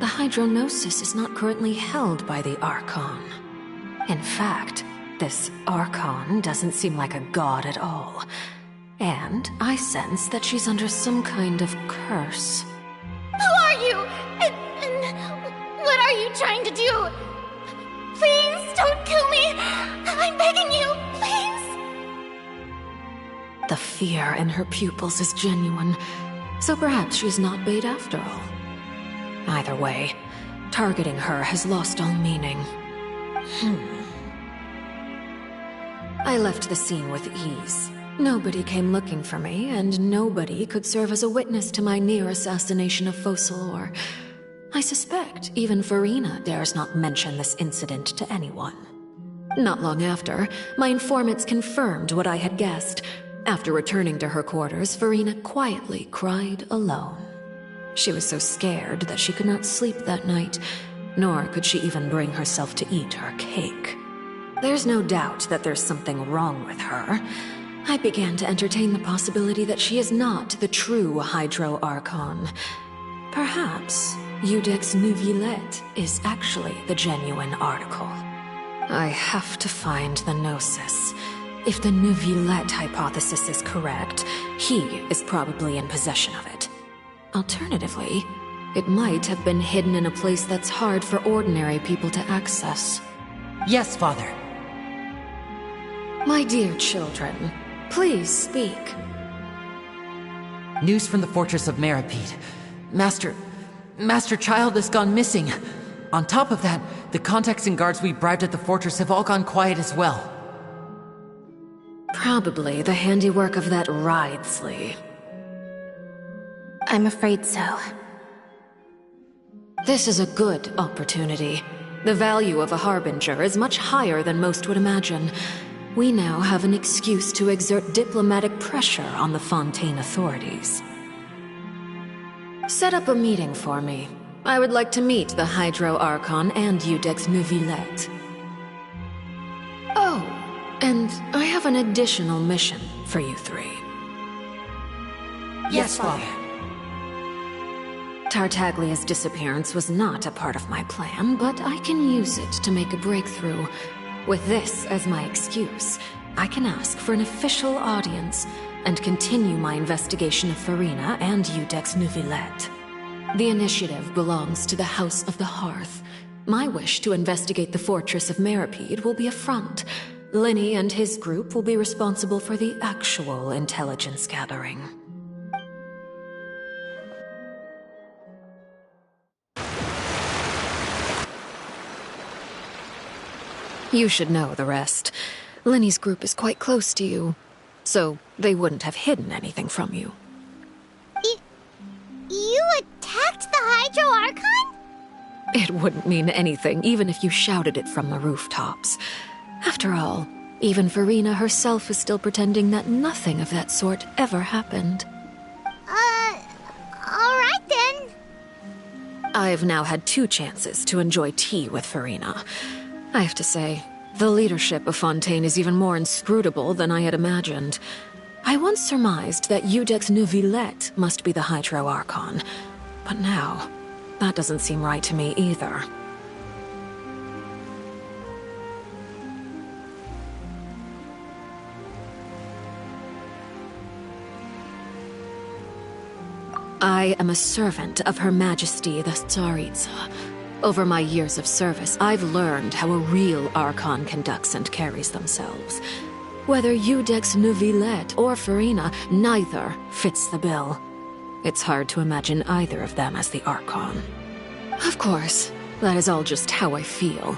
The Hydronosis is not currently held by the Archon. In fact, this Archon doesn't seem like a god at all. And I sense that she's under some kind of curse. Who are you? And what are you trying to do? Please don't kill me! I'm begging you, please! The fear in her pupils is genuine, so perhaps she's not bait after all. Either way, targeting her has lost all meaning. I left the scene with ease. Nobody came looking for me, and nobody could serve as a witness to my near assassination of Focalor. I suspect even Farina dares not mention this incident to anyone. Not long after, my informants confirmed what I had guessed. After returning to her quarters, Farina quietly cried alone. She was so scared that she could not sleep that night, nor could she even bring herself to eat her cake. There's no doubt that there's something wrong with her. I began to entertain the possibility that she is not the true Hydro Archon. Perhaps Iudex Neuvillette is actually the genuine article. I have to find the Gnosis. If the Neuvillette hypothesis is correct, he is probably in possession of it. Alternatively, it might have been hidden in a place that's hard for ordinary people to access. Yes, Father. My dear children, please speak. News from the fortress of Meripede. Master Child has gone missing. On top of that, the contacts and guards we bribed at the fortress have all gone quiet as well. Probably the handiwork of that Ridesley. I'm afraid so. This is a good opportunity. The value of a Harbinger is much higher than most would imagine. We now have an excuse to exert diplomatic pressure on the Fontaine authorities. Set up a meeting for me. I would like to meet the Hydro Archon and Iudex Neuvillette. Oh, and I have an additional mission for you three. Yes, Father. Tartaglia's disappearance was not a part of my plan, but I can use it to make a breakthrough. With this as my excuse, I can ask for an official audience and continue my investigation of Farina and Iudex Neuvillette. The initiative belongs to the House of the Hearth. My wish to investigate the fortress of Meripede will be a front. Linny and his group will be responsible for the actual intelligence gathering. You should know the rest. Linny's group is quite close to you, so they wouldn't have hidden anything from you. You attacked the Hydro Archon? It wouldn't mean anything, even if you shouted it from the rooftops. After all, even Farina herself is still pretending that nothing of that sort ever happened. Alright then. I've now had 2 chances to enjoy tea with Farina. I have to say, the leadership of Fontaine is even more inscrutable than I had imagined. I once surmised that Iudex Neuvillette must be the Hydro Archon, but now, That doesn't seem right to me either. I am a servant of Her Majesty the Tsaritsa. Over my years of service, I've learned how a real Archon conducts and carries themselves. Whether Iudex Neuvillette or Farina, neither fits the bill. It's hard to imagine either of them as the Archon. Of course, that is all just how I feel.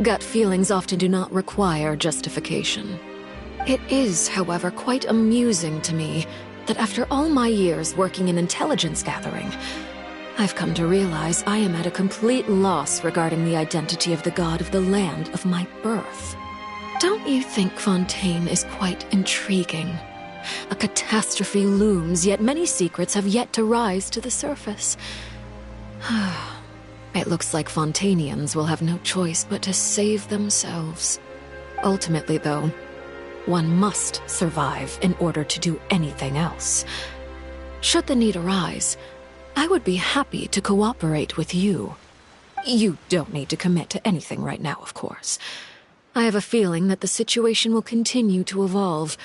Gut feelings often do not require justification. It is, however, quite amusing to me that after all my years working in intelligence gathering, I've come to realize I am at a complete loss regarding the identity of the god of the land of my birth. Don't you think Fontaine is quite intriguing? A catastrophe looms, yet many secrets have yet to rise to the surface. It looks like Fontainians will have no choice but to save themselves. Ultimately, though, one must survive in order to do anything else. Should the need arise, I would be happy to cooperate with you. You don't need to commit to anything right now, of course. I have a feeling that the situation will continue to evolve,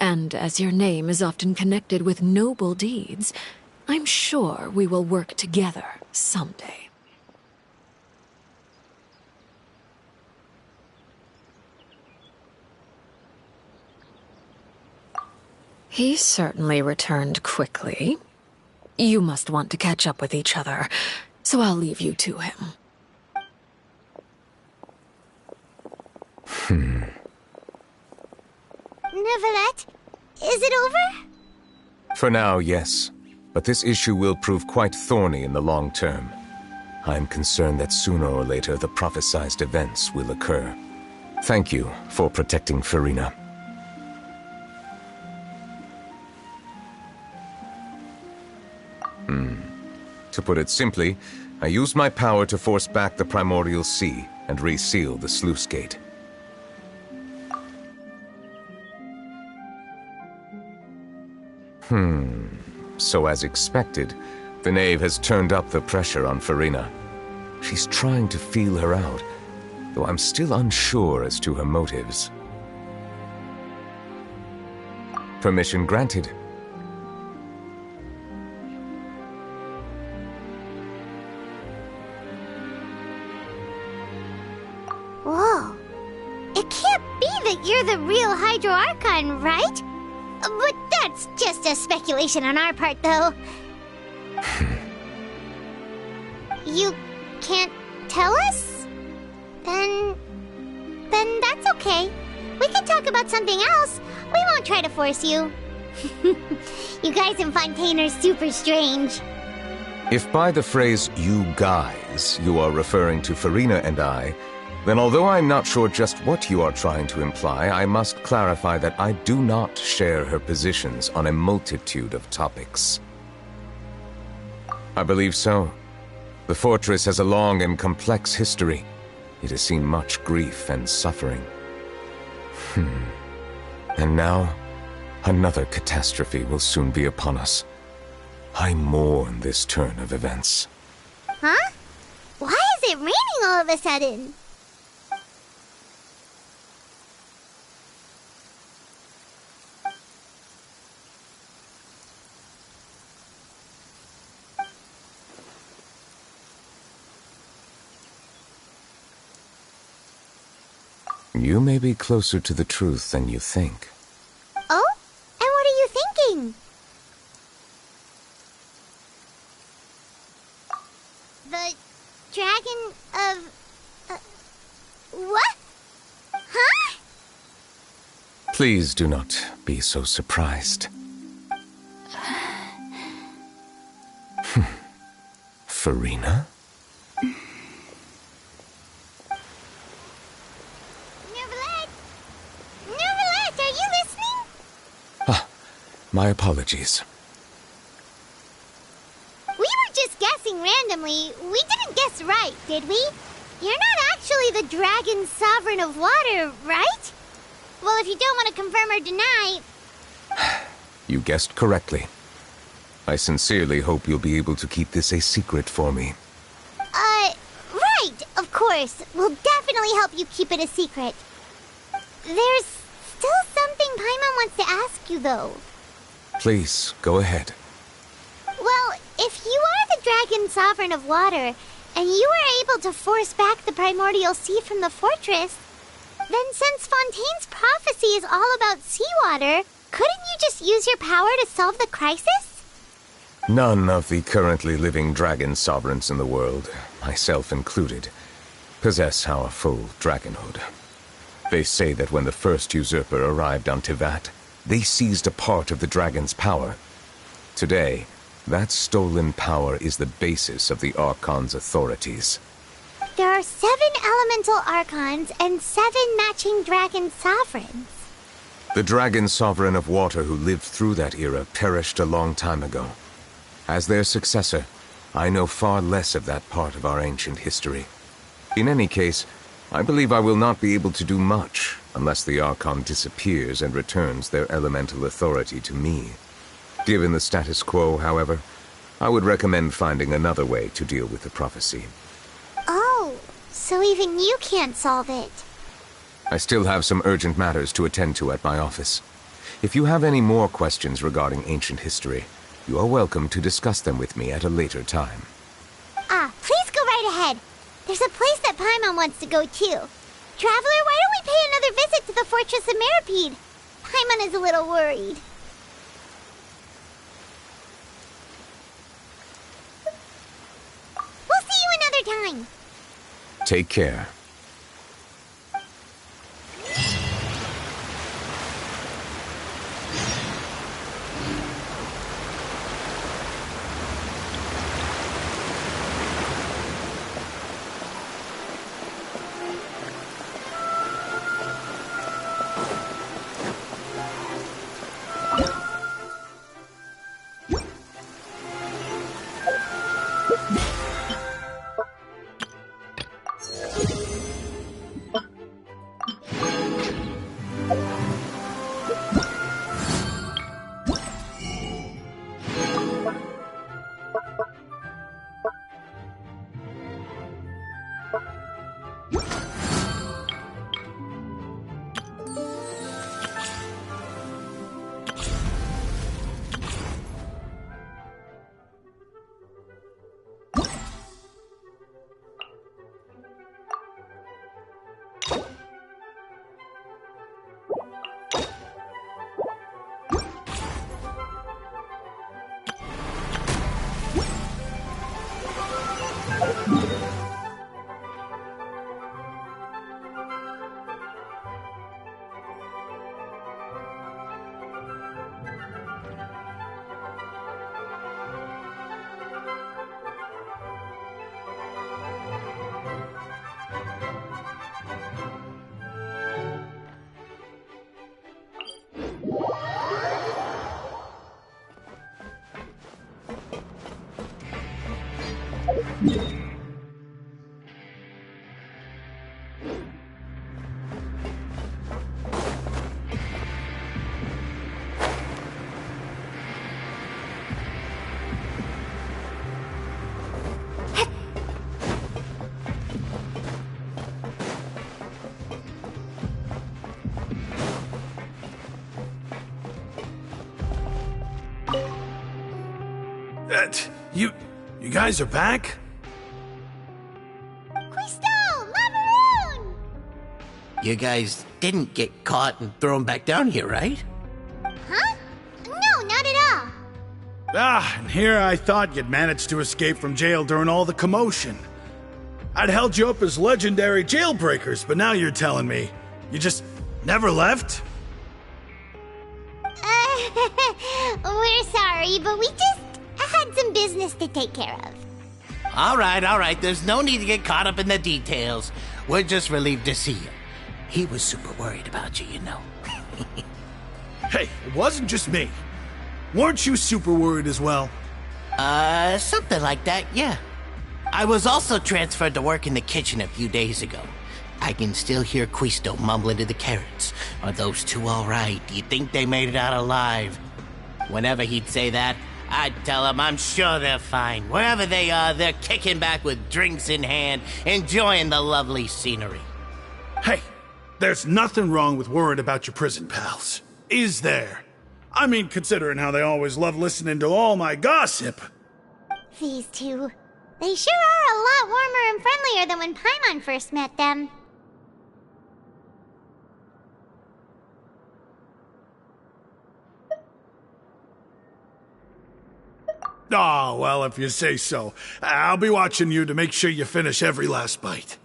and as your name is often connected with noble deeds, I'm sure we will work together someday. He certainly returned quickly. You must want to catch up with each other, so I'll leave you to him. Neuvillette, is it over? For now, yes. But this issue will prove quite thorny in the long term. I'm concerned that sooner or later the prophesized events will occur. Thank you for protecting Farina. To put it simply, I used my power to force back the primordial sea and reseal the sluice gate. So as expected, the knave has turned up the pressure on Farina. She's trying to feel her out, though I'm still unsure as to her motives. Permission granted. Whoa. It can't be that you're the real Hydro Archon, right? But that's just a speculation on our part, though. You can't tell us? Then that's okay. We can talk about something else. We won't try to force you. You guys in Fontaine are super strange. If by the phrase, you guys, you are referring to Farina and I, then although I'm not sure just what you are trying to imply, I must clarify that I do not share her positions on a multitude of topics. I believe so. The fortress has a long and complex history. It has seen much grief and suffering. And now, another catastrophe will soon be upon us. I mourn this turn of events. Huh? Why is it raining all of a sudden? You may be closer to the truth than you think. Oh? And what are you thinking? The dragon of... what? Huh? Please do not be so surprised. Farina? My apologies. We were just guessing randomly. We didn't guess right, did we? You're not actually the dragon's sovereign of water, right? Well, if you don't want to confirm or deny... You guessed correctly. I sincerely hope you'll be able to keep this a secret for me. course. We'll definitely help you keep it a secret. There's still something Paimon wants to ask you, though. Please, go ahead. Well, if you are the Dragon Sovereign of Water, and you were able to force back the primordial sea from the fortress, then since Fontaine's prophecy is all about seawater, couldn't you just use your power to solve the crisis? None of the currently living dragon sovereigns in the world, myself included, possess our full dragonhood. They say that when the first usurper arrived on Tivat, they seized a part of the dragon's power. Today, that stolen power is the basis of the Archon's authorities. There are 7 elemental Archons and 7 matching dragon sovereigns. The dragon sovereign of water who lived through that era perished a long time ago. As their successor, I know far less of that part of our ancient history. In any case, I believe I will not be able to do much unless the Archon disappears and returns their elemental authority to me. Given the status quo, however, I would recommend finding another way to deal with the prophecy. Oh, so even you can't solve it. I still have some urgent matters to attend to at my office. If you have any more questions regarding ancient history, you are welcome to discuss them with me at a later time. Please go right ahead. There's a place that Paimon wants to go too. Traveler, why don't we pay another visit to the Fortress of Meripede? Paimon is a little worried. We'll see you another time. Take care. You guys are back? Quisto! Lavaroon! You guys didn't get caught and thrown back down here, right? Huh? No, not at all. And here I thought you'd managed to escape from jail during all the commotion. I'd held you up as legendary jailbreakers, but now you're telling me you just never left? We're sorry, but we just had some business to take care of. All right. There's no need to get caught up in the details. We're just relieved to see you. He was super worried about you, you know. Hey, it wasn't just me. Weren't you super worried as well? Something like that, yeah. I was also transferred to work in the kitchen a few days ago. I can still hear Quisto mumbling to the carrots. Are those two all right? Do you think they made it out alive? Whenever he'd say that, I'd tell them I'm sure they're fine. Wherever they are, they're kicking back with drinks in hand, enjoying the lovely scenery. Hey, there's nothing wrong with worrying about your prison pals. Is there? I mean, considering how they always love listening to all my gossip. These two. They sure are a lot warmer and friendlier than when Paimon first met them. Oh, well, if you say so. I'll be watching you to make sure you finish every last bite.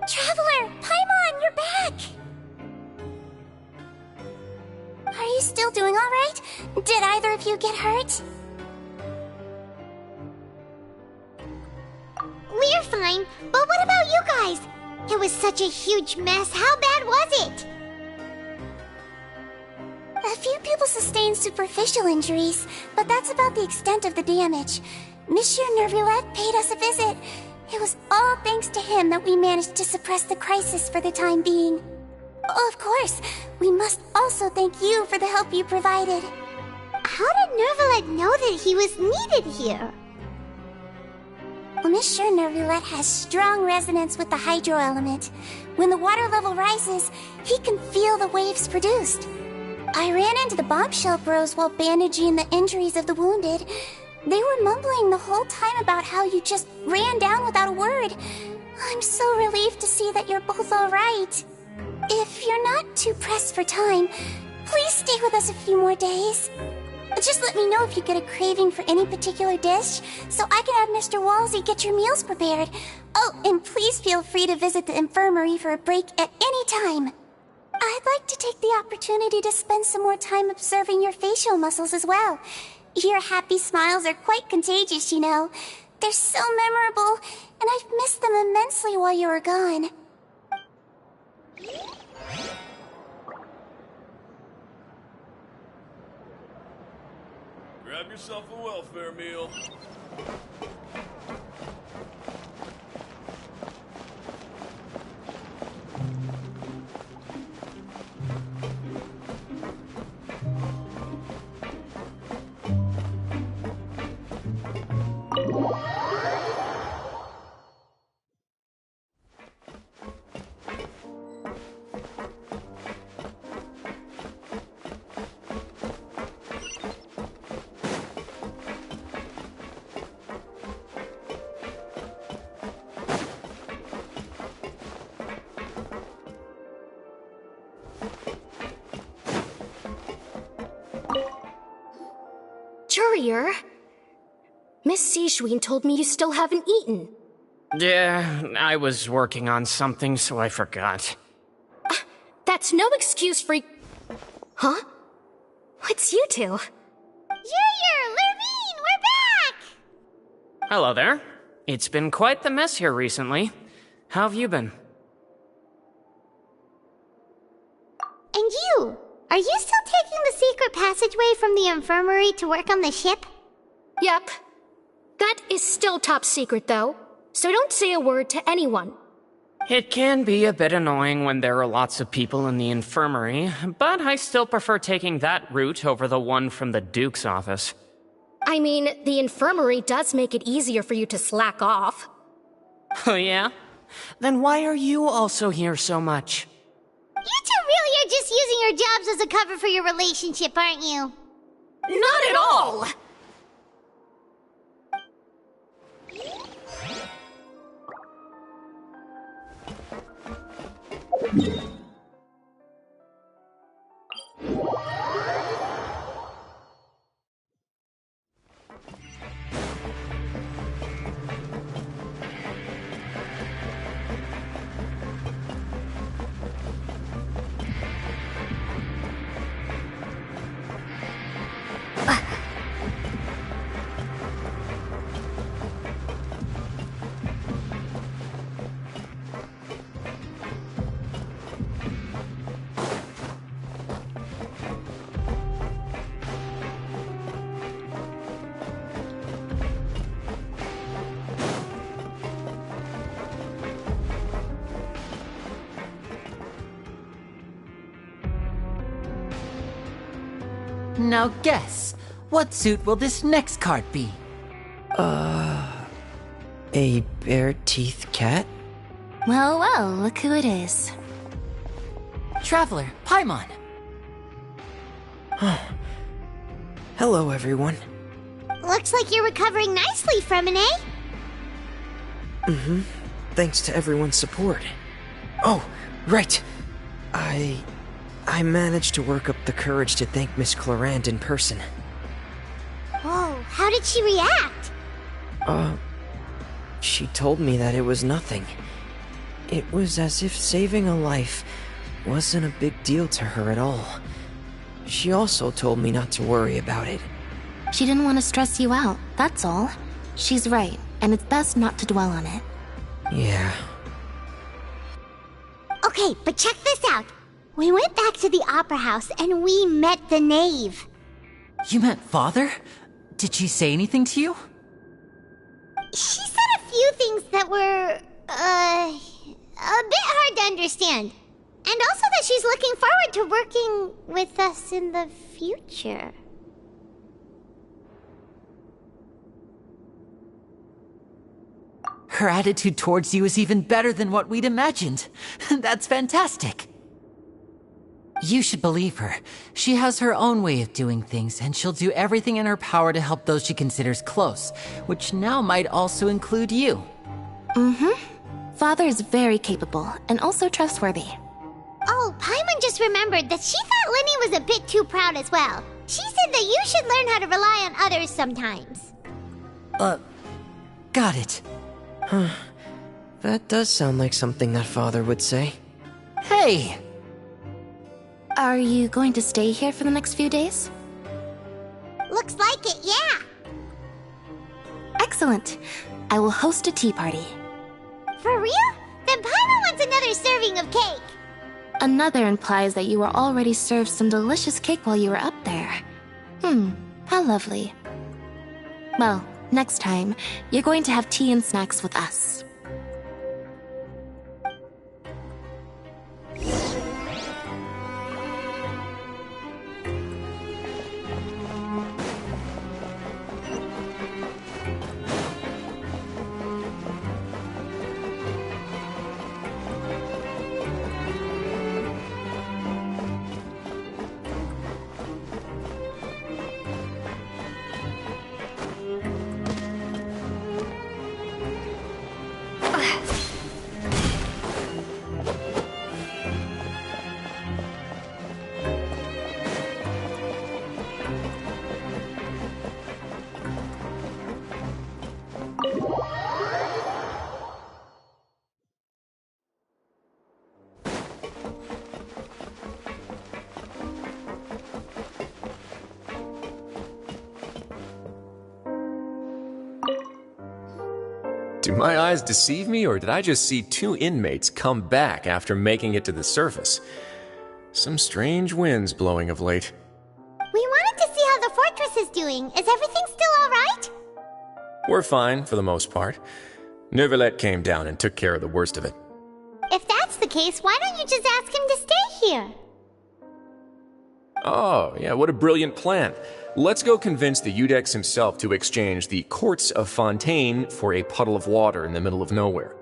Traveler! Paimon, you're back! Are you still doing alright? Did either of you get hurt? We're fine, but what about you guys? It was such a huge mess. How bad was it? A few people sustained superficial injuries, but that's about the extent of the damage. Monsieur Nervulette paid us a visit. It was all thanks to him that we managed to suppress the crisis for the time being. Of course, we must also thank you for the help you provided. How did Nervulette know that he was needed here? Well, Monsieur Nervulette has strong resonance with the hydro element. When the water level rises, he can feel the waves produced. I ran into the bombshell bros while bandaging the injuries of the wounded. They were mumbling the whole time about how you just ran down without a word. I'm so relieved to see that you're both alright. If you're not too pressed for time, please stay with us a few more days. Just let me know if you get a craving for any particular dish, so I can have Mr. Walsey get your meals prepared. Oh, and please feel free to visit the infirmary for a break at any time. I'd like to take the opportunity to spend some more time observing your facial muscles as well. Your happy smiles are quite contagious, you know. They're so memorable, and I've missed them immensely while you were gone. Grab yourself a welfare meal. Courier? Miss Sijouin told me you still haven't eaten. Yeah, I was working on something, so I forgot. That's no excuse for... Huh? It's you two. Courier! Lurvine! We're back! Hello there. It's been quite the mess here recently. How have you been? And you? Are you still taking the secret passageway from the infirmary to work on the ship? Yep. That is still top secret, though. So don't say a word to anyone. It can be a bit annoying when there are lots of people in the infirmary, but I still prefer taking that route over the one from the Duke's office. I mean, the infirmary does make it easier for you to slack off. Oh yeah? Then why are you also here so much? You two really are just using your jobs as a cover for your relationship, aren't you? Not at all! Now guess, what suit will this next card be? A bare-teeth cat? Well, well, look who it is. Traveler, Paimon. Hello, everyone. Looks like you're recovering nicely from it, eh? Mm-hmm. Thanks to everyone's support. Oh, right. I managed to work up the courage to thank Miss Clorand in person. Whoa, how did she react? She told me that it was nothing. It was as if saving a life wasn't a big deal to her at all. She also told me not to worry about it. She didn't want to stress you out, that's all. She's right, and it's best not to dwell on it. Yeah. Okay, but check this out. We went back to the opera house and we met the knave. You met Father? Did she say anything to you? She said a few things that were, a bit hard to understand. And also that she's looking forward to working with us in the future. Her attitude towards you is even better than what we'd imagined. That's fantastic. You should believe her. She has her own way of doing things, and she'll do everything in her power to help those she considers close, which now might also include you. Mm-hmm. Father is very capable, and also trustworthy. Oh, Paimon just remembered that she thought Linny was a bit too proud as well. She said that you should learn how to rely on others sometimes. Got it. Huh. That does sound like something that Father would say. Hey! Are you going to stay here for the next few days? Looks like it, yeah. Excellent. I will host a tea party. For real? Then Paimon wants another serving of cake. Another implies that you were already served some delicious cake while you were up there. How lovely. Well, next time, you're going to have tea and snacks with us. Do my eyes deceive me, or did I just see two inmates come back after making it to the surface? Some strange winds blowing of late. We wanted to see how the fortress is doing. Is everything still alright? We're fine, for the most part. Neuvillette came down and took care of the worst of it. If that's the case, why don't you just ask him to stay here? Oh, yeah, what a brilliant plan. Let's go convince the Eudex himself to exchange the courts of Fontaine for a puddle of water in the middle of nowhere.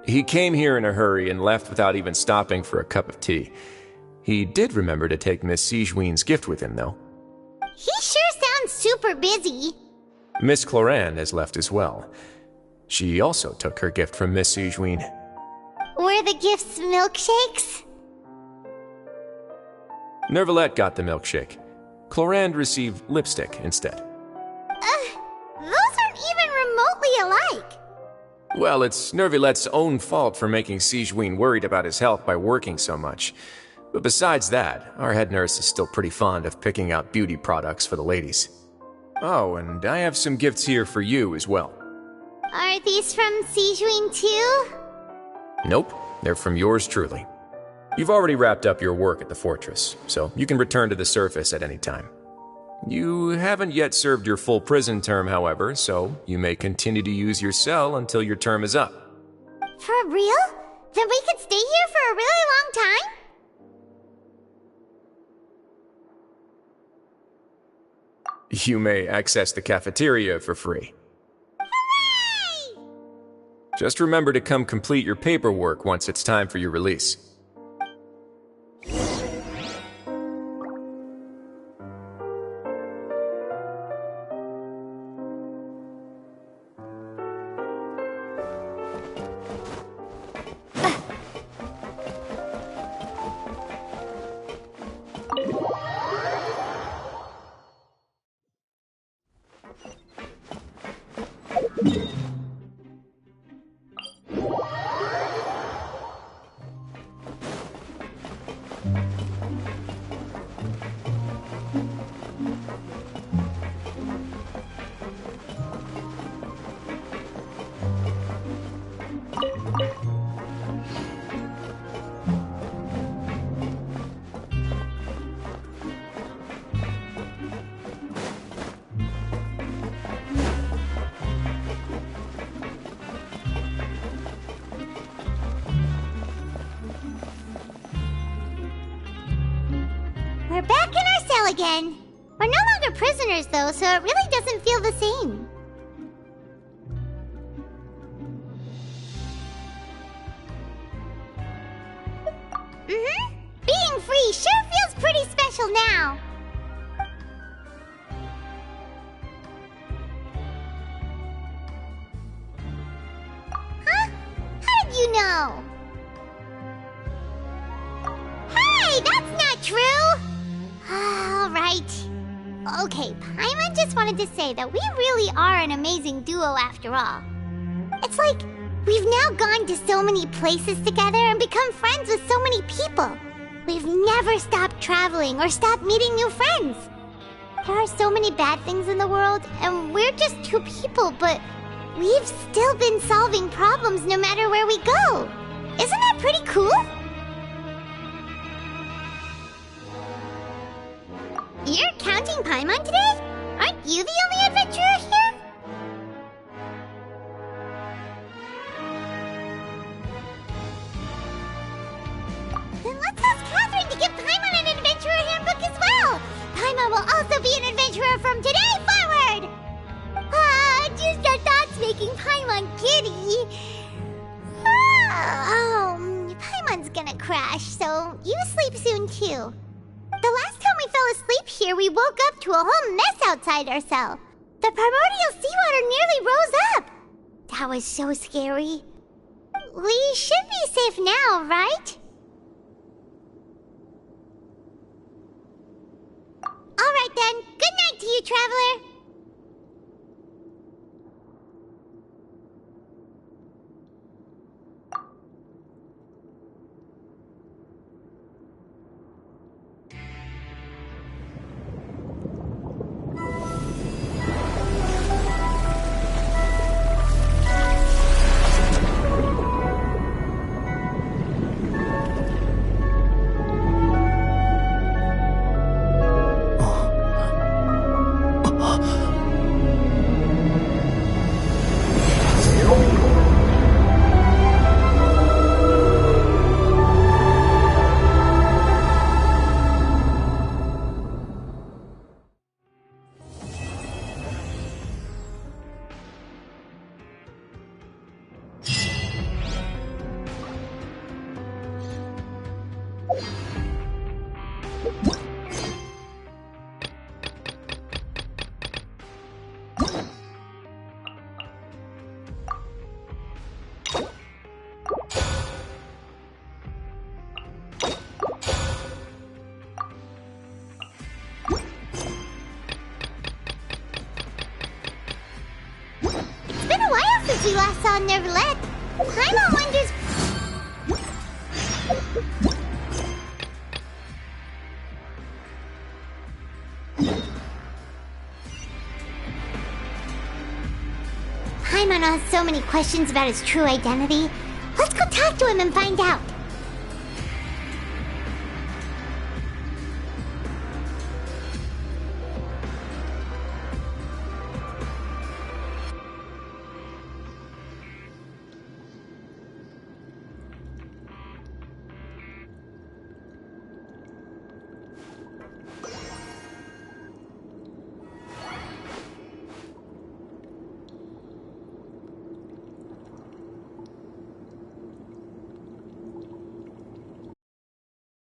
He came here in a hurry and left without even stopping for a cup of tea. He did remember to take Miss Sigewinne's gift with him, though. He sure sounds super busy. Miss Clorand has left as well. She also took her gift from Miss Sigewinne. Were the gifts milkshakes? Neuvillette got the milkshake. Clorand received lipstick instead. Those aren't even remotely alike. Well, it's Neuvillette's own fault for making Sigewinne worried about his health by working so much. But besides that, our head nurse is still pretty fond of picking out beauty products for the ladies. Oh, and I have some gifts here for you as well. Are these from Sigewinne too? Nope, they're from yours truly. You've already wrapped up your work at the fortress, so you can return to the surface at any time. You haven't yet served your full prison term, however, so you may continue to use your cell until your term is up. For real? Then we could stay here for a really long time? You may access the cafeteria for free. Hooray! Just remember to come complete your paperwork once it's time for your release. We're back in our cell again. We're no longer prisoners, though, so it really doesn't feel the same. Being free sure feels pretty special now. Huh? How did you know? Hey, that's not true! All right. Okay, Paimon just wanted to say that we really are an amazing duo after all. It's like we've now gone to so many places together and become friends with so many people. We've never stopped traveling or stopped meeting new friends. There are so many bad things in the world, and we're just two people, but we've still been solving problems no matter where we go. Isn't that pretty cool? You're counting Paimon today? Aren't you the only adventurer here? Then let's ask Catherine to give Paimon an adventurer handbook as well! Paimon will also be an adventurer from today forward! Just our thoughts making Paimon giddy. Paimon's gonna crash, so you sleep soon too. The last time we fell asleep here, we woke up to a whole mess outside our cell. The primordial seawater nearly rose up. That was so scary. We should be safe now, right? Alright then, good night to you, Traveler. We last saw Nervalette. Paimon wonders... Paimon has so many questions about his true identity. Let's go talk to him and find out.